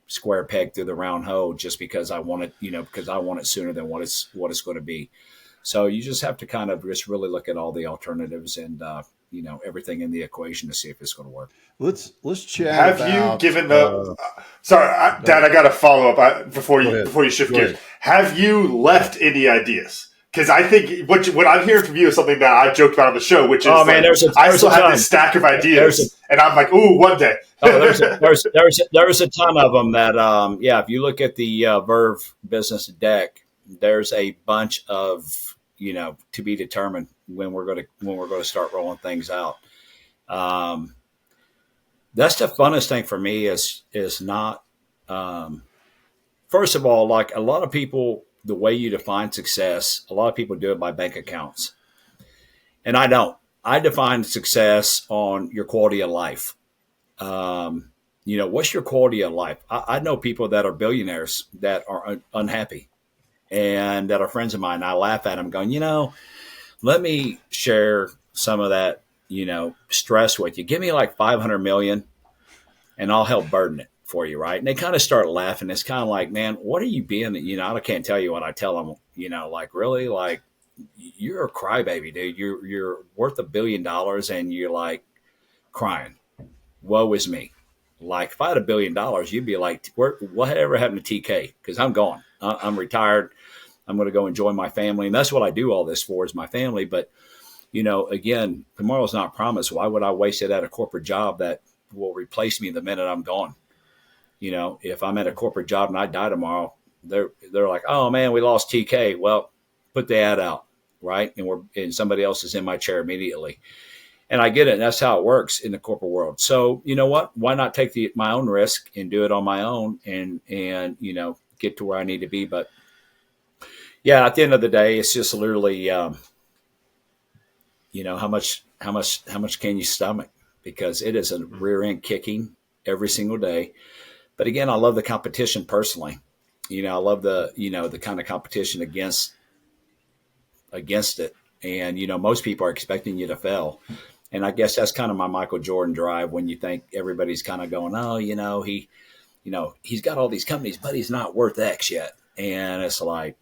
square peg through the round hole just because I want it, because I want it sooner than what it's going to be. So you just have to kind of just really look at all the alternatives and, everything in the equation to see if it's going to work. Let's chat. Have you given up? Sorry, Dad, I got to follow up before you shift gears. Have you left any ideas? Because I think what I'm hearing from you is something that I joked about on the show, which is I still have this stack of ideas, and I'm like, ooh, one day. There's a ton of them that, if you look at the Verve business deck, there's a bunch of, to be determined when we're going to start rolling things out. That's the funnest thing for me is not, first of all, like a lot of people, the way you define success, a lot of people do it by bank accounts. And I don't. I define success on your quality of life. What's your quality of life? I know people that are billionaires that are unhappy and that are friends of mine. I laugh at them going, let me share some of that, stress with you. Give me like 500 million and I'll help burden it for you. Right. And they kind of start laughing. It's kind of like, man, what are you being? I can't tell you what I tell them, like really, like you're a crybaby, dude. You're worth $1 billion and you're like crying. Woe is me. Like if I had $1 billion, you'd be like, whatever happened to TK? Because I'm gone. I'm retired. I'm going to go enjoy my family. And that's what I do all this for is my family. But, again, tomorrow's not promised. Why would I waste it at a corporate job that will replace me the minute I'm gone? If I'm at a corporate job and I die tomorrow, they're like, oh man, we lost TK. Well, put the ad out, right? And somebody else is in my chair immediately. And I get it. That's how it works in the corporate world. So you know what? Why not take my own risk and do it on my own and get to where I need to be? But yeah, at the end of the day, it's just literally, how much can you stomach? Because it is a rear end kicking every single day. But again, I love the competition personally. I love the kind of competition against it. And, most people are expecting you to fail. And I guess that's kind of my Michael Jordan drive when you think everybody's kind of going, oh, he's got all these companies, but he's not worth X yet. And it's like,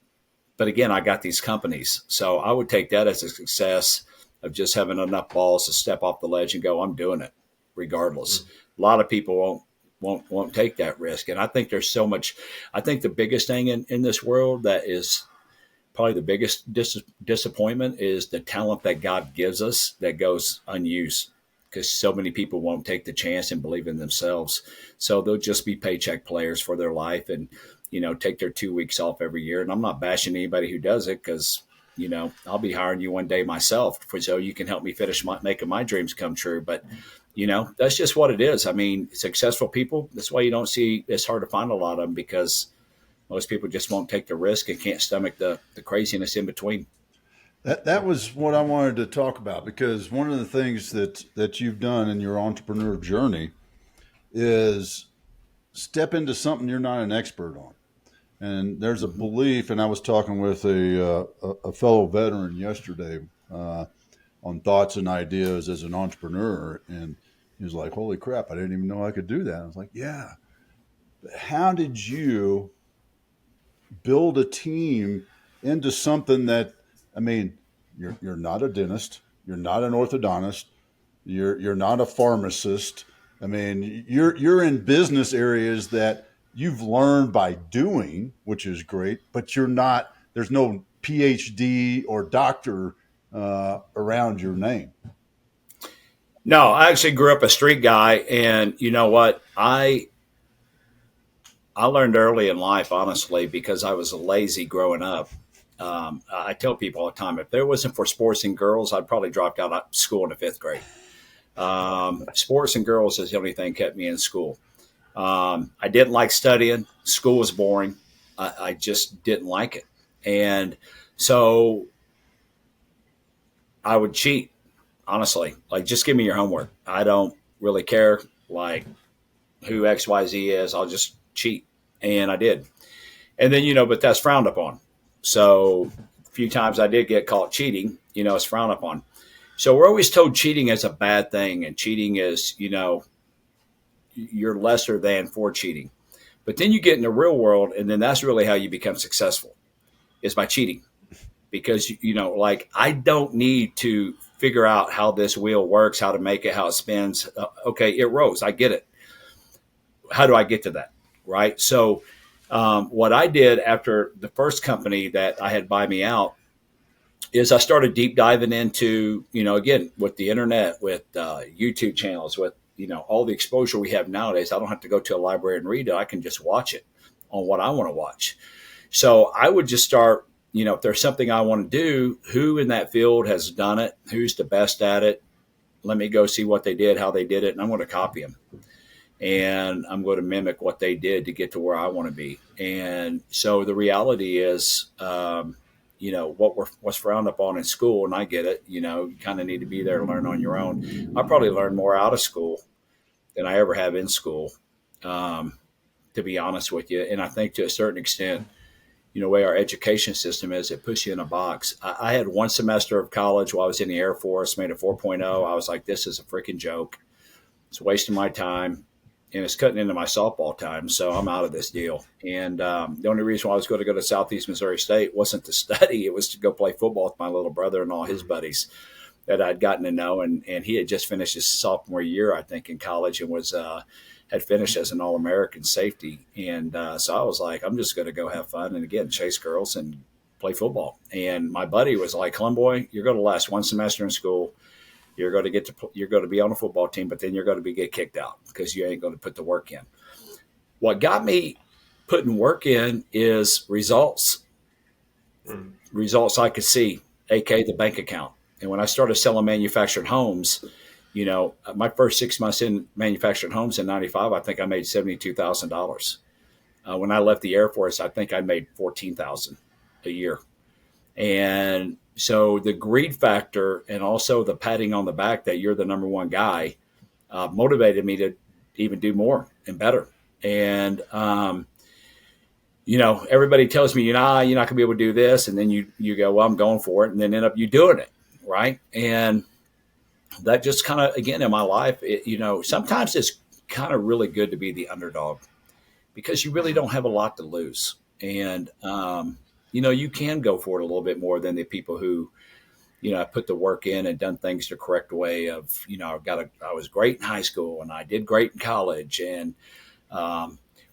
but again, I got these companies. So I would take that as a success of just having enough balls to step off the ledge and go, I'm doing it regardless. Mm-hmm. A lot of people won't take that risk. And I think there's so much, I think the biggest thing in this world that is probably the biggest disappointment is the talent that God gives us that goes unused because so many people won't take the chance and believe in themselves. So they'll just be paycheck players for their life and, take their 2 weeks off every year. And I'm not bashing anybody who does it because, I'll be hiring you one day myself so you can help me finish making my dreams come true. But, that's just what it is. I mean, successful people, that's why you don't see, it's hard to find a lot of them because most people just won't take the risk and can't stomach the craziness in between. That was what I wanted to talk about because one of the things that you've done in your entrepreneur journey is step into something you're not an expert on. And there's a belief, and I was talking with a fellow veteran yesterday on thoughts and ideas as an entrepreneur, and he was like, holy crap, I didn't even know I could do that. I was like, yeah. But how did you build a team into something that, I mean, you're not a dentist, you're not an orthodontist, you're not a pharmacist. I mean, you're in business areas that you've learned by doing, which is great, but there's no PhD or doctor around your name. No, I actually grew up a street guy, and you know what? I learned early in life, honestly, because I was lazy growing up. I tell people all the time, if there wasn't for sports and girls, I'd probably dropped out of school in the 5th grade. Sports and girls is the only thing kept me in school. I didn't like studying. School was boring. I just didn't like it. And so I would cheat, honestly. Like, just give me your homework. I don't really care, like, who XYZ is. I'll just cheat. And I did. And then, but that's frowned upon. So a few times I did get caught cheating, it's frowned upon. So we're always told cheating is a bad thing, and cheating is, you're lesser than for cheating. But then you get in the real world, and then that's really how you become successful, is by cheating. Because, I don't need to figure out how this wheel works, how to make it, how it spins. Okay, it rolls. I get it. How do I get to that? Right. So what I did after the first company that I had buy me out is I started deep diving into, again, with the internet, with YouTube channels, with, all the exposure we have nowadays. I don't have to go to a library and read it. I can just watch it on what I want to watch. So I would just start, if there's something I want to do, who in that field has done it, who's the best at it, let me go see what they did, how they did it, and I'm going to copy them. And I'm going to mimic what they did to get to where I want to be. And so the reality is, what's frowned upon in school, and I get it, you kind of need to be there to learn on your own. I probably learned more out of school than I ever have in school, to be honest with you. And I think to a certain extent, the way our education system is, it puts you in a box. I had one semester of college while I was in the Air Force, made a 4.0. I was like, this is a freaking joke. It's wasting my time, and it's cutting into my softball time. So I'm out of this deal. And the only reason why I was going to go to Southeast Missouri State wasn't to study. It was to go play football with my little brother and all his buddies that I'd gotten to know. And he had just finished his sophomore year, I think, in college, and was had finished as an All-American safety. And so I was like, I'm just going to go have fun and, again, chase girls and play football. And my buddy was like, Klund boy, you're going to last one semester in school. You're going to be on a football team, but then you're going to get kicked out because you ain't going to put the work in. What got me putting work in is results. Results I could see, aka the bank account. And when I started selling manufactured homes, my first 6 months in manufactured homes in 95, I think I made $72,000. When I left the Air Force, I think I made $14,000 a year. And so the greed factor and also the patting on the back that you're the number one guy motivated me to even do more and better. And, everybody tells me, you're not going to be able to do this. And then you go, well, I'm going for it. And then end up you doing it. Right. And that just kind of, again, in my life, sometimes it's kind of really good to be the underdog because you really don't have a lot to lose. And, you can go for it a little bit more than the people who, put the work in and done things the correct way of, I was great in high school and I did great in college. And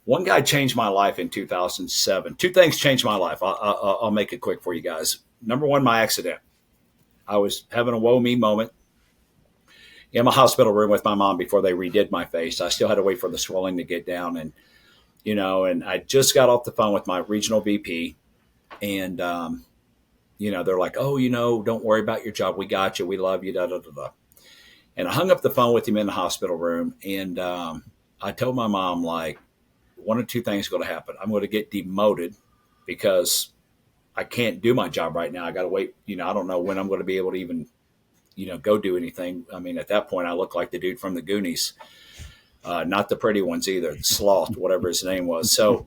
one guy changed my life in 2007. Two things changed my life. I'll make it quick for you guys. Number one, my accident. I was having a woe me moment in my hospital room with my mom before they redid my face. I still had to wait for the swelling to get down. And, and I just got off the phone with my regional VP. And, they're like, oh, don't worry about your job. We got you. We love you. Da, da, da, da. And I hung up the phone with him in the hospital room. And I told my mom, like, one of two things is going to happen. I'm going to get demoted because I can't do my job right now. I got to wait. I don't know when I'm going to be able to even, go do anything. I mean, at that point, I look like the dude from the Goonies, not the pretty ones either, Sloth, whatever his name was. So,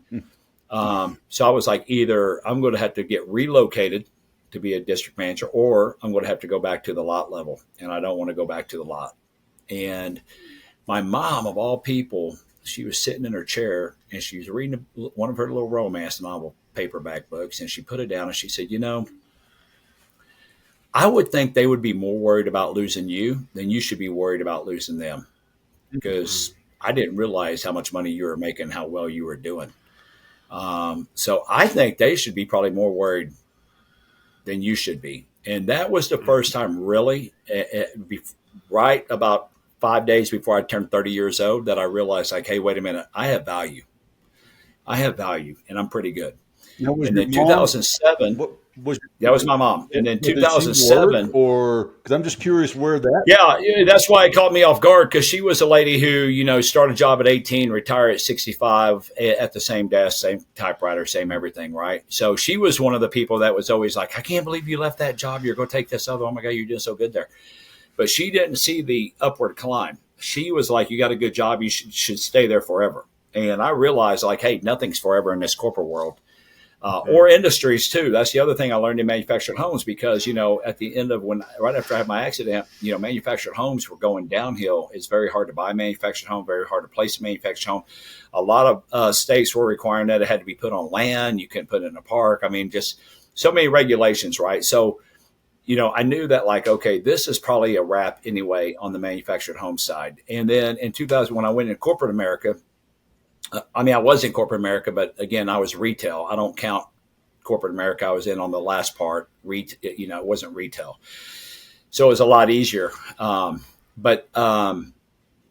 so I was like, either I'm going to have to get relocated to be a district manager, or I'm going to have to go back to the lot level. And I don't want to go back to the lot. And my mom, of all people, she was sitting in her chair and she was reading one of her little romance novel paperback books. And she put it down and she said, I would think they would be more worried about losing you than you should be worried about losing them. Because I didn't realize how much money you were making, how well you were doing. So I think they should be probably more worried than you should be. And that was the first time really, right about 5 days before I turned 30 years old, that I realized, like, hey, wait a minute, I have value. And I'm pretty good. And then 2007, that was my mom. And then 2007, or because I'm just curious where that. Yeah, that's why it caught me off guard, because she was a lady who, started a job at 18, retired at 65, at the same desk, same typewriter, same everything, right? So she was one of the people that was always like, I can't believe you left that job. You're going to take this other. Oh my God, you're doing so good there. But she didn't see the upward climb. She was like, you got a good job. You should stay there forever. And I realized like, hey, nothing's forever in this corporate world. Or industries too. That's the other thing I learned in manufactured homes, because, at the end of right after I had my accident, manufactured homes were going downhill. It's very hard to buy a manufactured home, very hard to place a manufactured home. A lot of states were requiring that it had to be put on land. You couldn't put it in a park. I mean, just so many regulations, right? So, I knew that like, okay, this is probably a wrap anyway on the manufactured home side. And then in 2000, when I went in corporate America, I was in corporate America, but again, I was retail. I don't count corporate America. I was in on the last part. It wasn't retail. So it was a lot easier. But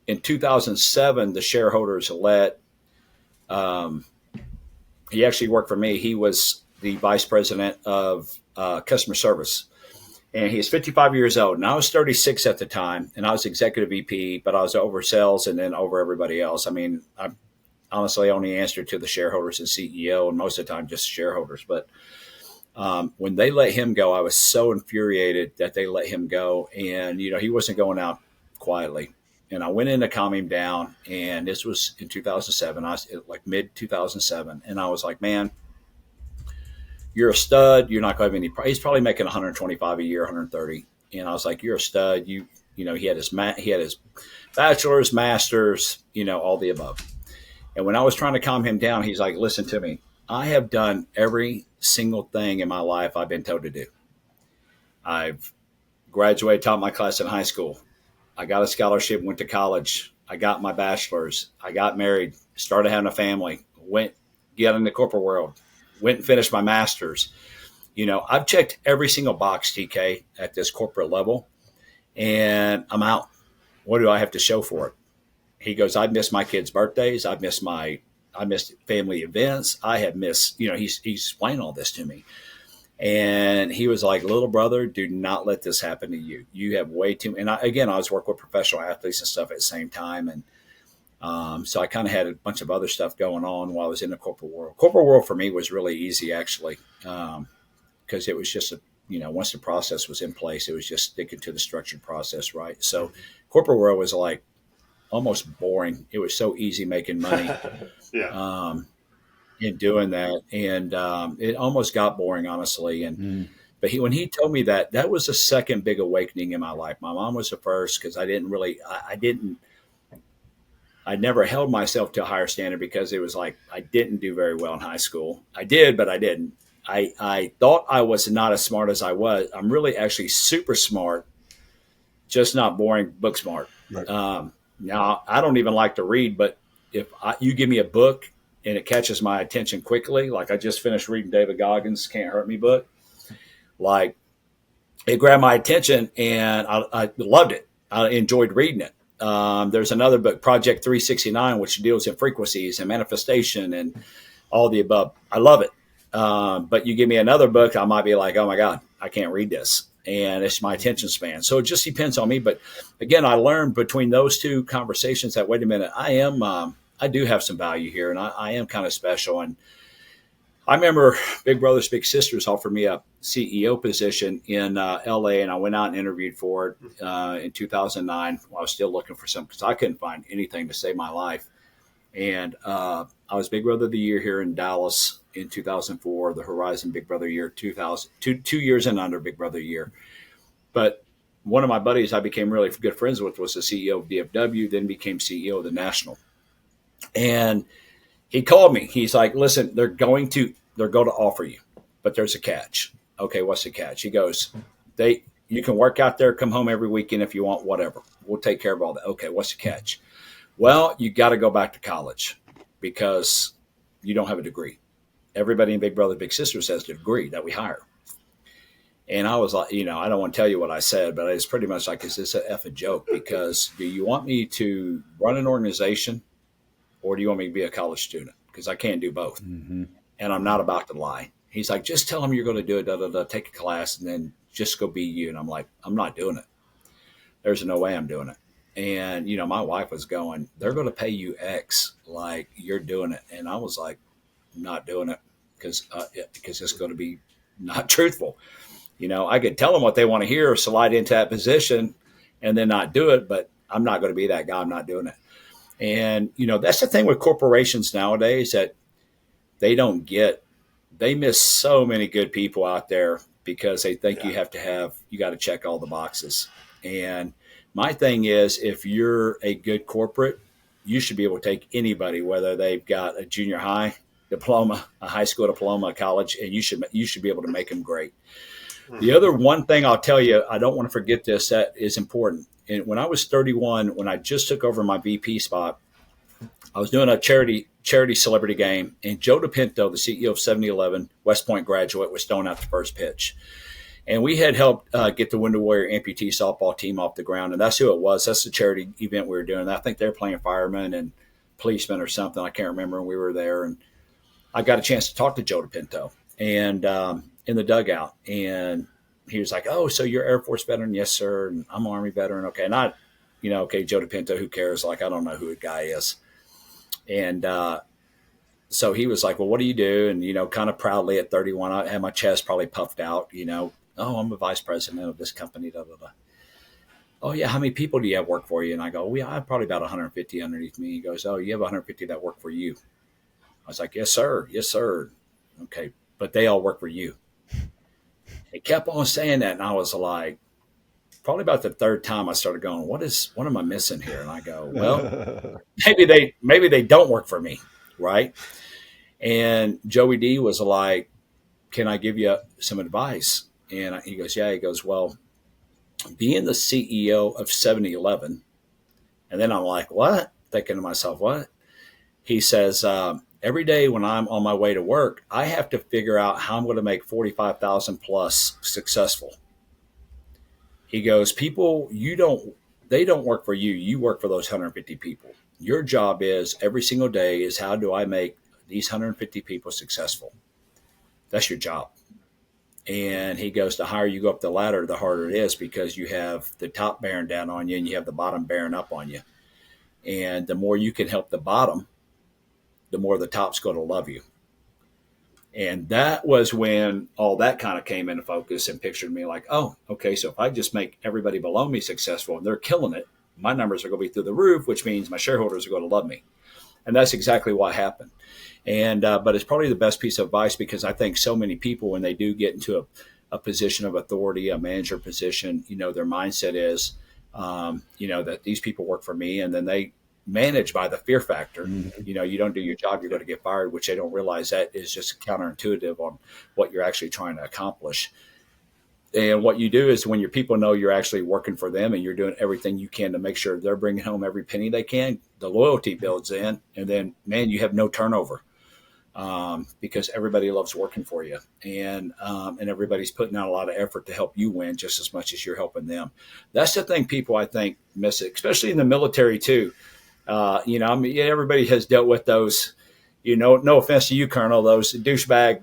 in 2007, the shareholders he actually worked for me. He was the vice president of customer service. And he's 55 years old. And I was 36 at the time. And I was executive VP, but I was over sales and then over everybody else. I mean, I honestly only answered to the shareholders and CEO, and most of the time just shareholders. But when they let him go, I was so infuriated that they let him go. And, he wasn't going out quietly. And I went in to calm him down. And this was in 2007. I was like mid 2007. And I was like, man, you're a stud. You're not going to have any. He's probably making 125 a year, 130. And I was like, you're a stud. He had his bachelor's, master's, all the above. And when I was trying to calm him down, he's like, listen to me. I have done every single thing in my life I've been told to do. I've graduated, taught my class in high school. I got a scholarship, went to college. I got my bachelor's. I got married, started having a family, get in the corporate world, went and finished my master's. I've checked every single box, TK, at this corporate level, and I'm out. What do I have to show for it? He goes, I've missed my kids' birthdays. I missed family events. I have missed, he's explained all this to me. And he was like, little brother, do not let this happen to you. You have way too, and I was working with professional athletes and stuff at the same time. And so I kind of had a bunch of other stuff going on while I was in the corporate world. Corporate world for me was really easy, actually, because it was just once the process was in place, it was just sticking to the structured process, right? So corporate world was like, almost boring. It was so easy making money in doing that. And it almost got boring, honestly. And but when he told me that was the second big awakening in my life. My mom was the first, because I never held myself to a higher standard, because it was like I didn't do very well in high school. I did, but I didn't. I thought I was not as smart as I was. I'm really actually super smart, just not boring book smart. Right. Now, I don't even like to read, but if you give me a book and it catches my attention quickly, like I just finished reading David Goggins' Can't Hurt Me book, like it grabbed my attention and I loved it. I enjoyed reading it. There's another book, Project 369, which deals in frequencies and manifestation and all the above. I love it. But you give me another book, I might be like, oh my God, I can't read this. And it's my attention span. So it just depends on me. But again, I learned between those two conversations that, wait a minute, I do have some value here, and I am kind of special. And I remember Big Brothers Big Sisters offered me a CEO position in LA, and I went out and interviewed for it in 2009 while I was still looking for something, because I couldn't find anything to save my life. And I was Big Brother of the Year here in Dallas in 2004, the Horizon Big Brother Year, 2 years and under Big Brother Year. But one of my buddies I became really good friends with was the CEO of DFW, then became CEO of the National. And he called me. He's like, listen, they're going to offer you, but there's a catch. Okay, what's the catch? He goes, you can work out there, come home every weekend if you want, whatever. We'll take care of all that. Okay, what's the catch? Well, you got to go back to college because you don't have a degree. Everybody in Big Brother Big Sisters has a degree that we hire. And I was like, I don't want to tell you what I said, but it's pretty much like, is this an effing joke? Because do you want me to run an organization, or do you want me to be a college student? Because I can't do both. Mm-hmm. And I'm not about to lie. He's like, just tell them you're going to do it, take a class, and then just go be you. And I'm like, I'm not doing it. There's no way I'm doing it. And, my wife was going, they're going to pay you X, like you're doing it. And I was like, I'm not doing it because it's going to be not truthful. I could tell them what they want to hear, slide into that position and then not do it, but I'm not going to be that guy. I'm not doing it. And, that's the thing with corporations nowadays that they don't get. They miss so many good people out there because they think you got to check all the boxes. And my thing is, if you're a good corporate, you should be able to take anybody, whether they've got a junior high diploma, a high school diploma, a college, and you should be able to make them great. The other one thing I'll tell you, I don't want to forget this, that is important. And when I was 31, when I just took over my VP spot, I was doing a charity celebrity game, and Joe DePinto, the CEO of 7-Eleven, West Point graduate, was throwing out the first pitch. And we had helped get the Window Warrior amputee softball team off the ground, and that's who it was. That's the charity event we were doing. I think they were playing firemen and policemen or something. I can't remember. And we were there, and I got a chance to talk to Joe DePinto and in the dugout. And he was like, "Oh, so you're Air Force veteran?" "Yes, sir." "And I'm Army veteran." "Okay." And okay, Joe DePinto, who cares? Like, I don't know who the guy is. And so he was like, "Well, what do you do?" And, kind of proudly at 31, I had my chest probably puffed out, "Oh, I'm a vice president of this company, da, da, da." "Oh, yeah, how many people do you have work for you?" And I go, "Well, I have probably about 150 underneath me." He goes, "Oh, you have 150 that work for you?" I was like, "Yes, sir. Yes, sir." "Okay, but they all work for you." He kept on saying that, and I was like, probably about the third time I started going, what am I missing here? And I go, well, maybe they don't work for me, right? And Joey D was like, "Can I give you some advice?" And he goes, "Yeah." He goes, "Well, being the CEO of 7-Eleven," and then I'm like, "What?" Thinking to myself, "What?" He says, "Every day when I'm on my way to work, I have to figure out how I'm going to make 45,000 plus successful." He goes, they don't work for you. You work for those 150 people. Your job is every single day is how do I make these 150 people successful? That's your job." And he goes, the higher you go up the ladder, the harder it is because you have the top bearing down on you and you have the bottom bearing up on you. And the more you can help the bottom, the more the top's going to love you. And that was when all that kind of came into focus and pictured me like, oh, okay, so if I just make everybody below me successful and they're killing it, my numbers are going to be through the roof, which means my shareholders are going to love me. And that's exactly what happened. And but it's probably the best piece of advice because I think so many people, when they do get into a position of authority, a manager position, their mindset is, that these people work for me, and then they manage by the fear factor. Mm-hmm. You don't do your job, you're going to get fired, which they don't realize that is just counterintuitive on what you're actually trying to accomplish. And what you do is when your people know you're actually working for them and you're doing everything you can to make sure they're bringing home every penny they can, the loyalty builds in, and then, man, you have no turnover because everybody loves working for you, and everybody's putting out a lot of effort to help you win just as much as you're helping them. That's the thing people, I think, miss it, especially in the military too. Everybody has dealt with those, no offense to you, Colonel, those douchebag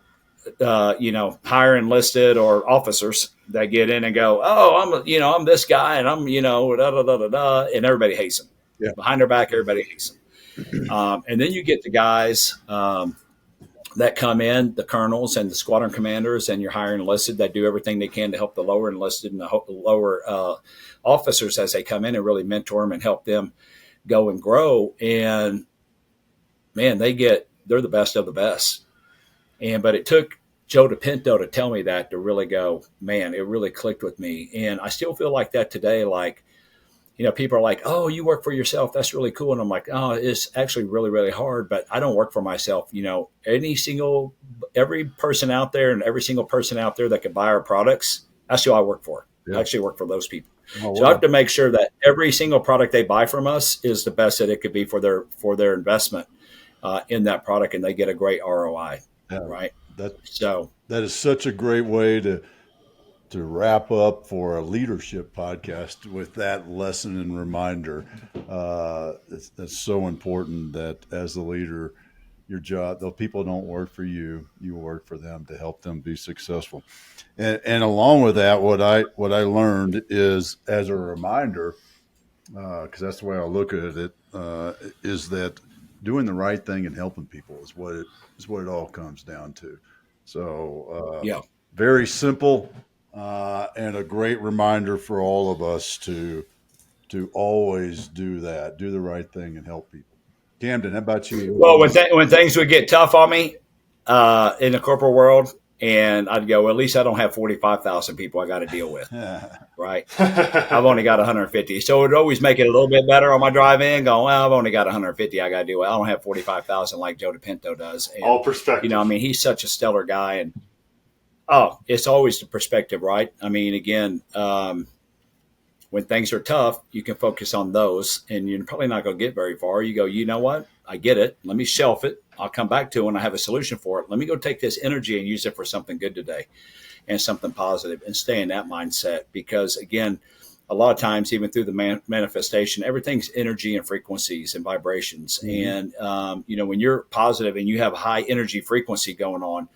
higher enlisted or officers that get in and go, oh, I'm this guy and I'm, da, da, da, da, da, and everybody hates them. Yeah. Behind their back, everybody hates them. And then you get the guys that come in, the colonels and the squadron commanders and your higher enlisted that do everything they can to help the lower enlisted and the lower officers as they come in and really mentor them and help them go and grow. And man, they're the best of the best. But it took Joe DePinto to tell me that, to really go, man, it really clicked with me. And I still feel like that today. Like, people are like, oh, you work for yourself. That's really cool. And I'm like, oh, it's actually really, really hard, but I don't work for myself. Every person out there and every single person out there that can buy our products, that's who I work for. Yeah. I actually work for those people. Oh, so wow. I have to make sure that every single product they buy from us is the best that it could be for their investment in that product, and they get a great ROI. Yeah, right. That is such a great way to wrap up for a leadership podcast with that lesson and reminder. That's so important that as the leader, your job, though people don't work for you, you work for them to help them be successful. And along with that, what I learned is, as a reminder, because that's the way I look at it, is that doing the right thing and helping people is what it all comes down to. So very simple and a great reminder for all of us to to always do that, do the right thing, and help people. Camden, how about you? Well, when things would get tough on me in the corporate world, and I'd go, well, at least I don't have 45,000 people I got to deal with, right? I've only got 150. So it would always make it a little bit better on my drive in, going, well, I've only got 150 I got to deal with. I don't have 45,000 like Joe DePinto does. And, all perspective. You know, I mean, he's such a stellar guy. And, it's always the perspective, right? I mean, again, when things are tough, you can focus on those, and you're probably not going to get very far. You go, you know what? I get it. Let me shelf it. I'll come back to it when I have a solution for it. Let me go take this energy and use it for something good today and something positive, and stay in that mindset. Because, again, a lot of times, even through the manifestation, everything's energy and frequencies and vibrations. Mm-hmm. And, when you're positive and you have a high energy frequency going on,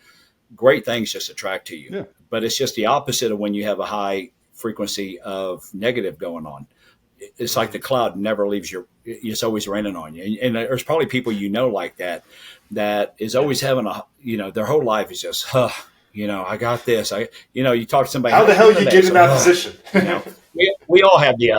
great things just attract to you. Yeah. But it's just the opposite of when you have a high frequency of negative going on. It's like the cloud never leaves it's always raining on you. And there's probably people like that is always having their whole life is just, I got this. You talk to somebody. How the hell you get in that position? We all have the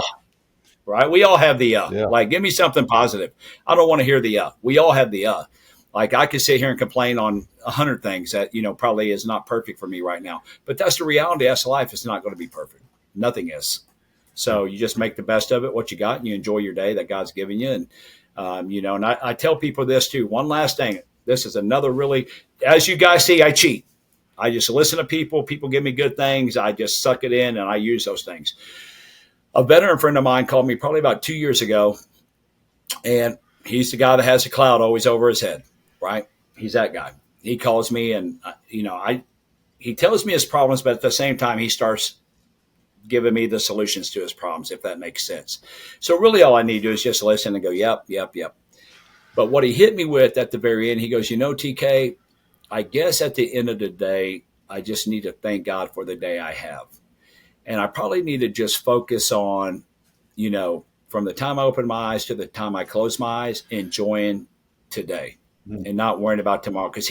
right? We all have the like, give me something positive. I don't want to hear the we all have the Like, I could sit here and complain on 100 things that, probably is not perfect for me right now. But that's the reality. That's life. It's not going to be perfect. Nothing is. So you just make the best of it, what you got, and you enjoy your day that God's given you. And, and I tell people this too. One last thing. This is another really, as you guys see, I cheat. I just listen to people. People give me good things. I just suck it in, and I use those things. A veteran friend of mine called me probably about 2 years ago, and he's the guy that has a cloud always over his head. Right? He's that guy. He calls me and, he tells me his problems, but at the same time, he starts giving me the solutions to his problems, if that makes sense. So really all I need to do is just listen and go, yep. But what he hit me with at the very end, he goes, TK, I guess at the end of the day, I just need to thank God for the day I have. And I probably need to just focus on, from the time I open my eyes to the time I close my eyes, enjoying today. And not worrying about tomorrow. Because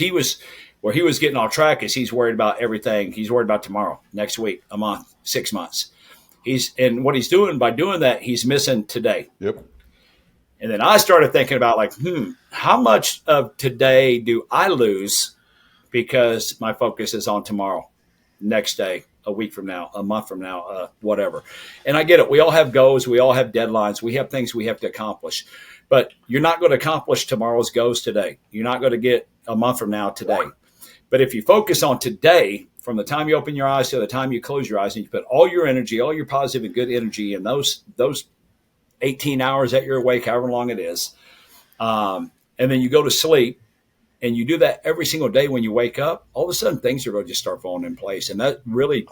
where he was getting off track is he's worried about everything. He's worried about tomorrow, next week, a month, 6 months. And what he's doing by doing that, he's missing today. Yep. And then I started thinking about how much of today do I lose because my focus is on tomorrow, next day, a week from now, a month from now, whatever. And I get it. We all have goals. We all have deadlines. We have things we have to accomplish. But you're not going to accomplish tomorrow's goals today. You're not going to get a month from now today. But if you focus on today, from the time you open your eyes to the time you close your eyes, and you put all your energy, all your positive and good energy in those 18 hours that you're awake, however long it is, and then you go to sleep, and you do that every single day when you wake up, all of a sudden things are going to just start falling in place. And that really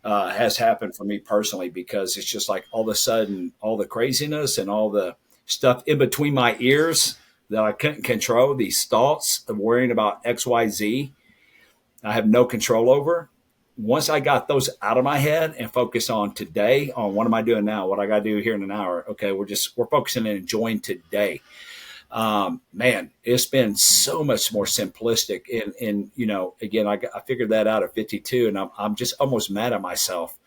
has happened for me personally, because it's just like all of a sudden, all the craziness and all the stuff in between my ears that I couldn't control, these thoughts of worrying about X, Y, Z, I have no control over. Once I got those out of my head and focus on today, on what am I doing now, what I got to do here in an hour. Okay, we're focusing and enjoying today. Man, it's been so much more simplistic. And again, I figured that out at 52, and I'm just almost mad at myself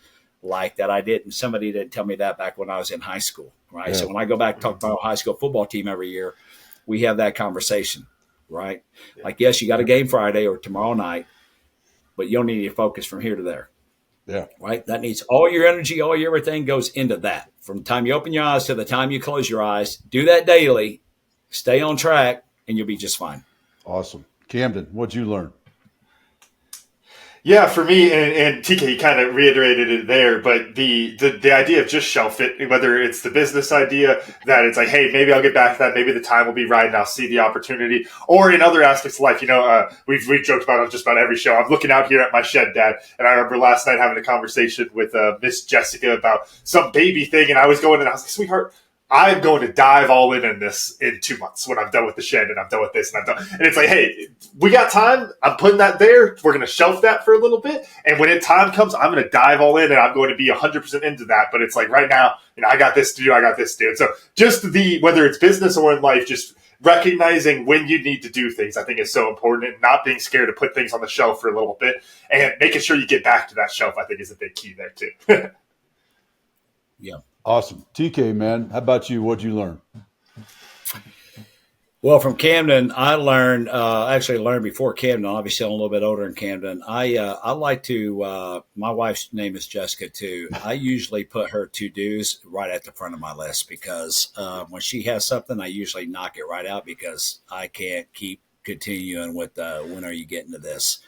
like that somebody didn't tell me that back when I was in high school. Right. Yeah. So when I go back and talk to my high school football team every year, we have that conversation, right? Yeah. Like, yes, you got a game Friday or tomorrow night, but you don't need to focus from here to there. Yeah. Right. That needs all your energy, all your everything goes into that. From the time you open your eyes to the time you close your eyes, do that daily, stay on track, and you'll be just fine. Awesome. Camden, what'd you learn? Yeah, for me, and TK kind of reiterated it there, but the idea of just shelf it, whether it's the business idea that it's like, hey, maybe I'll get back to that, maybe the time will be right and I'll see the opportunity, or in other aspects of life, we've joked about it on just about every show. I'm looking out here at my shed, Dad, and I remember last night having a conversation with Miss Jessica about some baby thing, and I was going, and I was like, sweetheart, I'm going to dive all in this in 2 months when I'm done with the shed and I'm done with this and I'm done. And it's like, hey, we got time. I'm putting that there. We're going to shelf that for a little bit. And when time comes, I'm going to dive all in and I'm going to be 100% into that. But it's like right now, I got this to do. I got this to do. And so just whether it's business or in life, just recognizing when you need to do things, I think is so important, and not being scared to put things on the shelf for a little bit and making sure you get back to that shelf, I think is a big key there too. Yeah. Awesome. TK, man, how about you? What'd you learn? Well, from Camden, I learned actually learned before Camden. Obviously, I'm a little bit older in Camden. I like to. My wife's name is Jessica too. I usually put her to dos right at the front of my list because when she has something, I usually knock it right out because I can't keep continuing with when are you getting to this.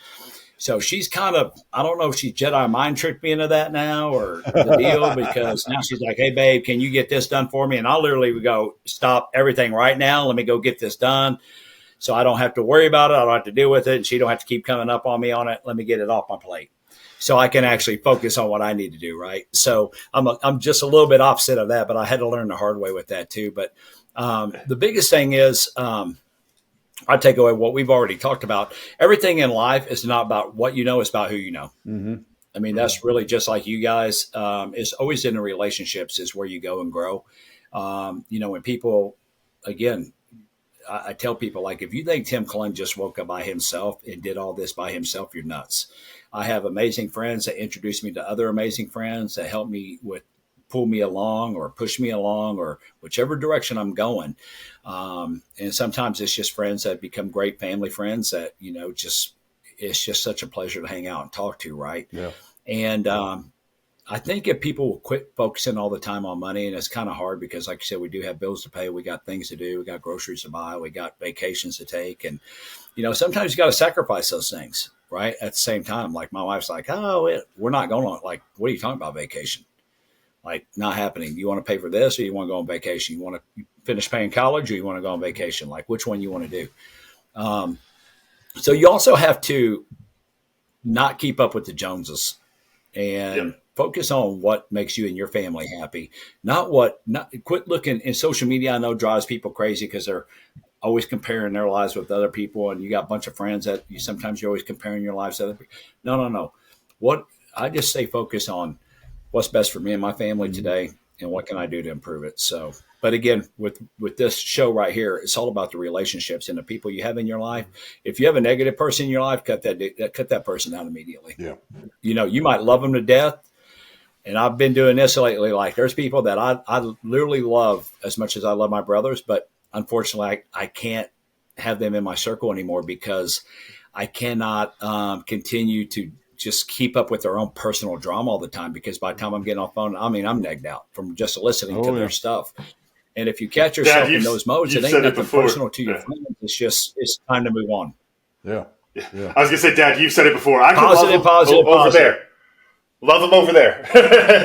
So she's kind of, I don't know if she's Jedi mind tricked me into that now or the deal, because now she's like, hey, babe, can you get this done for me? And I'll literally go, stop everything right now. Let me go get this done. So I don't have to worry about it. I don't have to deal with it. And she don't have to keep coming up on me on it. Let me get it off my plate so I can actually focus on what I need to do. Right. So I'm just a little bit opposite of that, but I had to learn the hard way with that too. But the biggest thing is, I take away what we've already talked about. Everything in life is not about what you know, it's about who you know. Mm-hmm. I mean, that's really just like you guys. It's always in the relationships is where you go and grow. When people, again, I tell people, like, if you think Tim Klund just woke up by himself and did all this by himself, you're nuts. I have amazing friends that introduce me to other amazing friends that help me with, pull me along or push me along or whichever direction I'm going. And sometimes it's just friends that become great family friends that, it's just such a pleasure to hang out and talk to. Right. Yeah. And I think if people will quit focusing all the time on money, and it's kind of hard because, like you said, we do have bills to pay. We got things to do. We got groceries to buy. We got vacations to take. And, sometimes you got to sacrifice those things. Right. At the same time, like my wife's like, we're not going on. Like, what are you talking about vacation? Like, not happening. You want to pay for this or you want to go on vacation? You want to finish paying college or you want to go on vacation? Like, which one you want to do? So you also have to not keep up with the Joneses and focus on what makes you and your family happy. Not quit looking in social media. I know drives people crazy because they're always comparing their lives with other people. And you got a bunch of friends that sometimes you're always comparing your lives to other people. No. I just stay focused on what's best for me and my family today and what can I do to improve it. So, but again, with this show right here, it's all about the relationships and the people you have in your life. If you have a negative person in your life, cut that person out immediately. Yeah. You might love them to death. And I've been doing this lately. Like, there's people that I literally love as much as I love my brothers, but unfortunately I can't have them in my circle anymore because I cannot continue to just keep up with their own personal drama all the time, because by the time I'm getting off phone, I'm negged out from just listening to their stuff. And if you catch yourself in those modes, it ain't nothing personal to your friends. It's time to move on. Yeah. I was going to say, Dad, you've said it before. I can positive over there. Love them over there.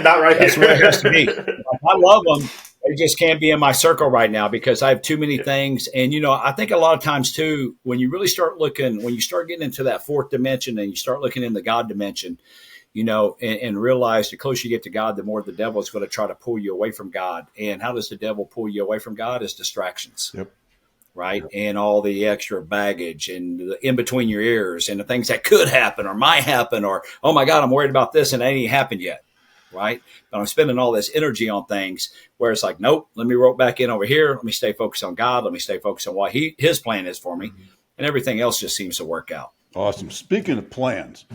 Not right That's here. That's where it has to be. I love them. They just can't be in my circle right now because I have too many things. And, I think a lot of times too, when you really start looking, when you start getting into that fourth dimension and you start looking in the God dimension, and realize the closer you get to God, the more the devil is going to try to pull you away from God. And how does the devil pull you away from God? Is distractions. Yep. Right. Yep. And all the extra baggage and the in between your ears and the things that could happen or might happen, or, oh my God, I'm worried about this and it ain't happened yet. Right. But I'm spending all this energy on things where it's like, nope, let me rope back in over here. Let me stay focused on God. Let me stay focused on what his plan is for me. And everything else just seems to work out. Awesome. Speaking of plans,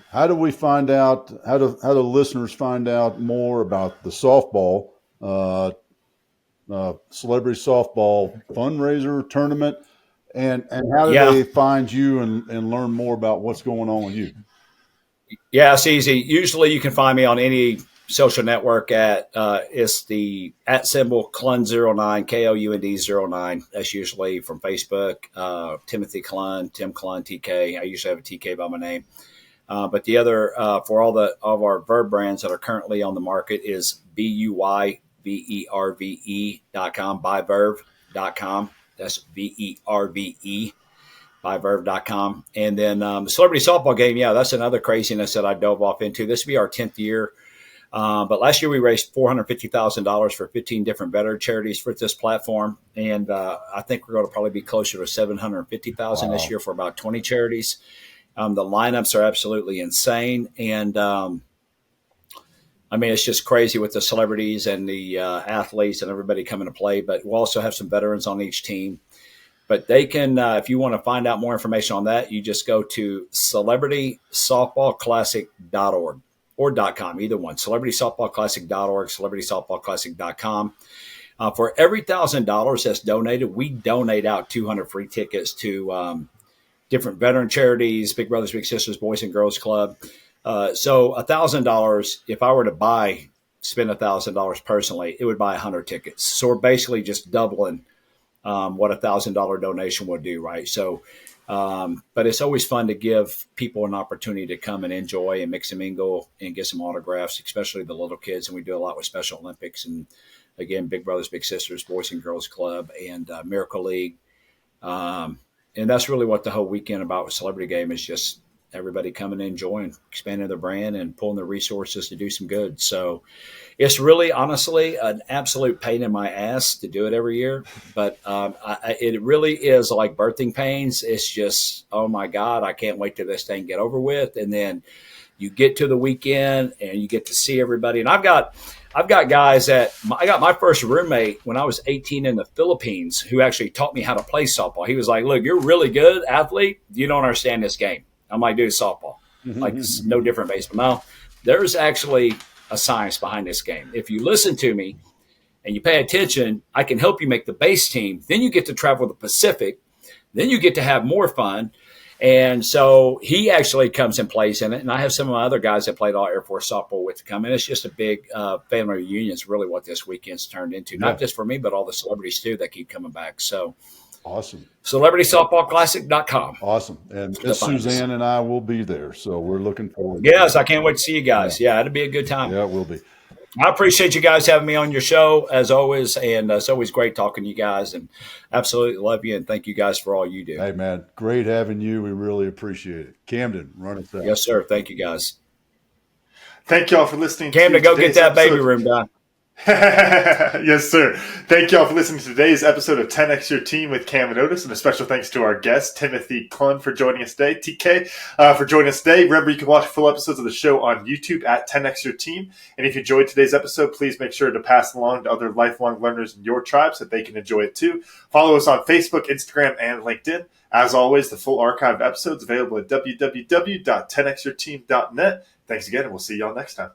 how do we find out, how do listeners find out more about the softball, celebrity softball fundraiser tournament, and how do they find you and learn more about what's going on with you? Yeah, it's easy. Usually you can find me on any social network it's the @ Klund09, KLUND09. That's usually from Facebook. Timothy Klund, Tim Klund, TK. I usually have a TK by my name. But the other, for all of our Verve brands that are currently on the market is BUYVERVE.com, byverve.com. That's VERVE. byverve.com. And then the celebrity softball game, that's another craziness that I dove off into. This will be our 10th year. But last year we raised $450,000 for 15 different veteran charities for this platform. And I think we're going to probably be closer to $750,000 this year for about 20 charities. The lineups are absolutely insane. And it's just crazy with the celebrities and the athletes and everybody coming to play. But we'll also have some veterans on each team. But they can, if you want to find out more information on that, you just go to celebritysoftballclassic.org. or .com, either one, celebritysoftballclassic.org, celebritysoftballclassic.com. For every $1,000 that's donated, we donate out 200 free tickets to different veteran charities, Big Brothers Big Sisters, Boys and Girls Club. So $1,000, if I were to spend $1,000 personally, it would buy 100 tickets. So we're basically just doubling what $1,000 donation would do, right? So, but it's always fun to give people an opportunity to come and enjoy and mix and mingle and get some autographs, especially the little kids. And we do a lot with Special Olympics and, again, Big Brothers Big Sisters, Boys and Girls Club, and Miracle League. And that's really what the whole weekend about with Celebrity Game is, just everybody coming and enjoying, expanding their brand and pulling their resources to do some good. So it's really, honestly, an absolute pain in my ass to do it every year. But it really is like birthing pains. It's just, oh my God, I can't wait till this thing get over with. And then you get to the weekend and you get to see everybody. And I've got guys I got my first roommate when I was 18 in the Philippines who actually taught me how to play softball. He was like, look, you're a really good athlete. You don't understand this game. I'm like, dude, softball. Like, it's no different baseball. Now, there's actually a science behind this game. If you listen to me and you pay attention, I can help you make the base team. Then you get to travel the Pacific. Then you get to have more fun. And so he actually comes and plays in it. And I have some of my other guys that played all Air Force softball with to come in. It's just a big family reunion is really what this weekend's turned into. Not just for me, but all the celebrities too that keep coming back. So awesome. CelebritySoftballClassic.com. Awesome. And Miss Suzanne and I will be there. So we're looking forward. Yes, I can't wait to see you guys. Yeah, it'll be a good time. Yeah, it will be. I appreciate you guys having me on your show, as always, and it's always great talking to you guys, and absolutely love you, and thank you guys for all you do. Hey, man, great having you. We really appreciate it. Camden, run us out. Yes, sir. Thank you, guys. Thank you all for listening. Camden, go get that baby room done. Yes, sir. Thank you all for listening to today's episode of 10X Your Team with Cam Otis, and a special thanks to our guest, Timothy Klund, for joining us today. TK, for joining us today. Remember, you can watch full episodes of the show on YouTube at 10X Your Team. And if you enjoyed today's episode, please make sure to pass it along to other lifelong learners in your tribe so that they can enjoy it too. Follow us on Facebook, Instagram, and LinkedIn. As always, the full archive of episodes available at www.10xyourteam.net. Thanks again, and we'll see y'all next time.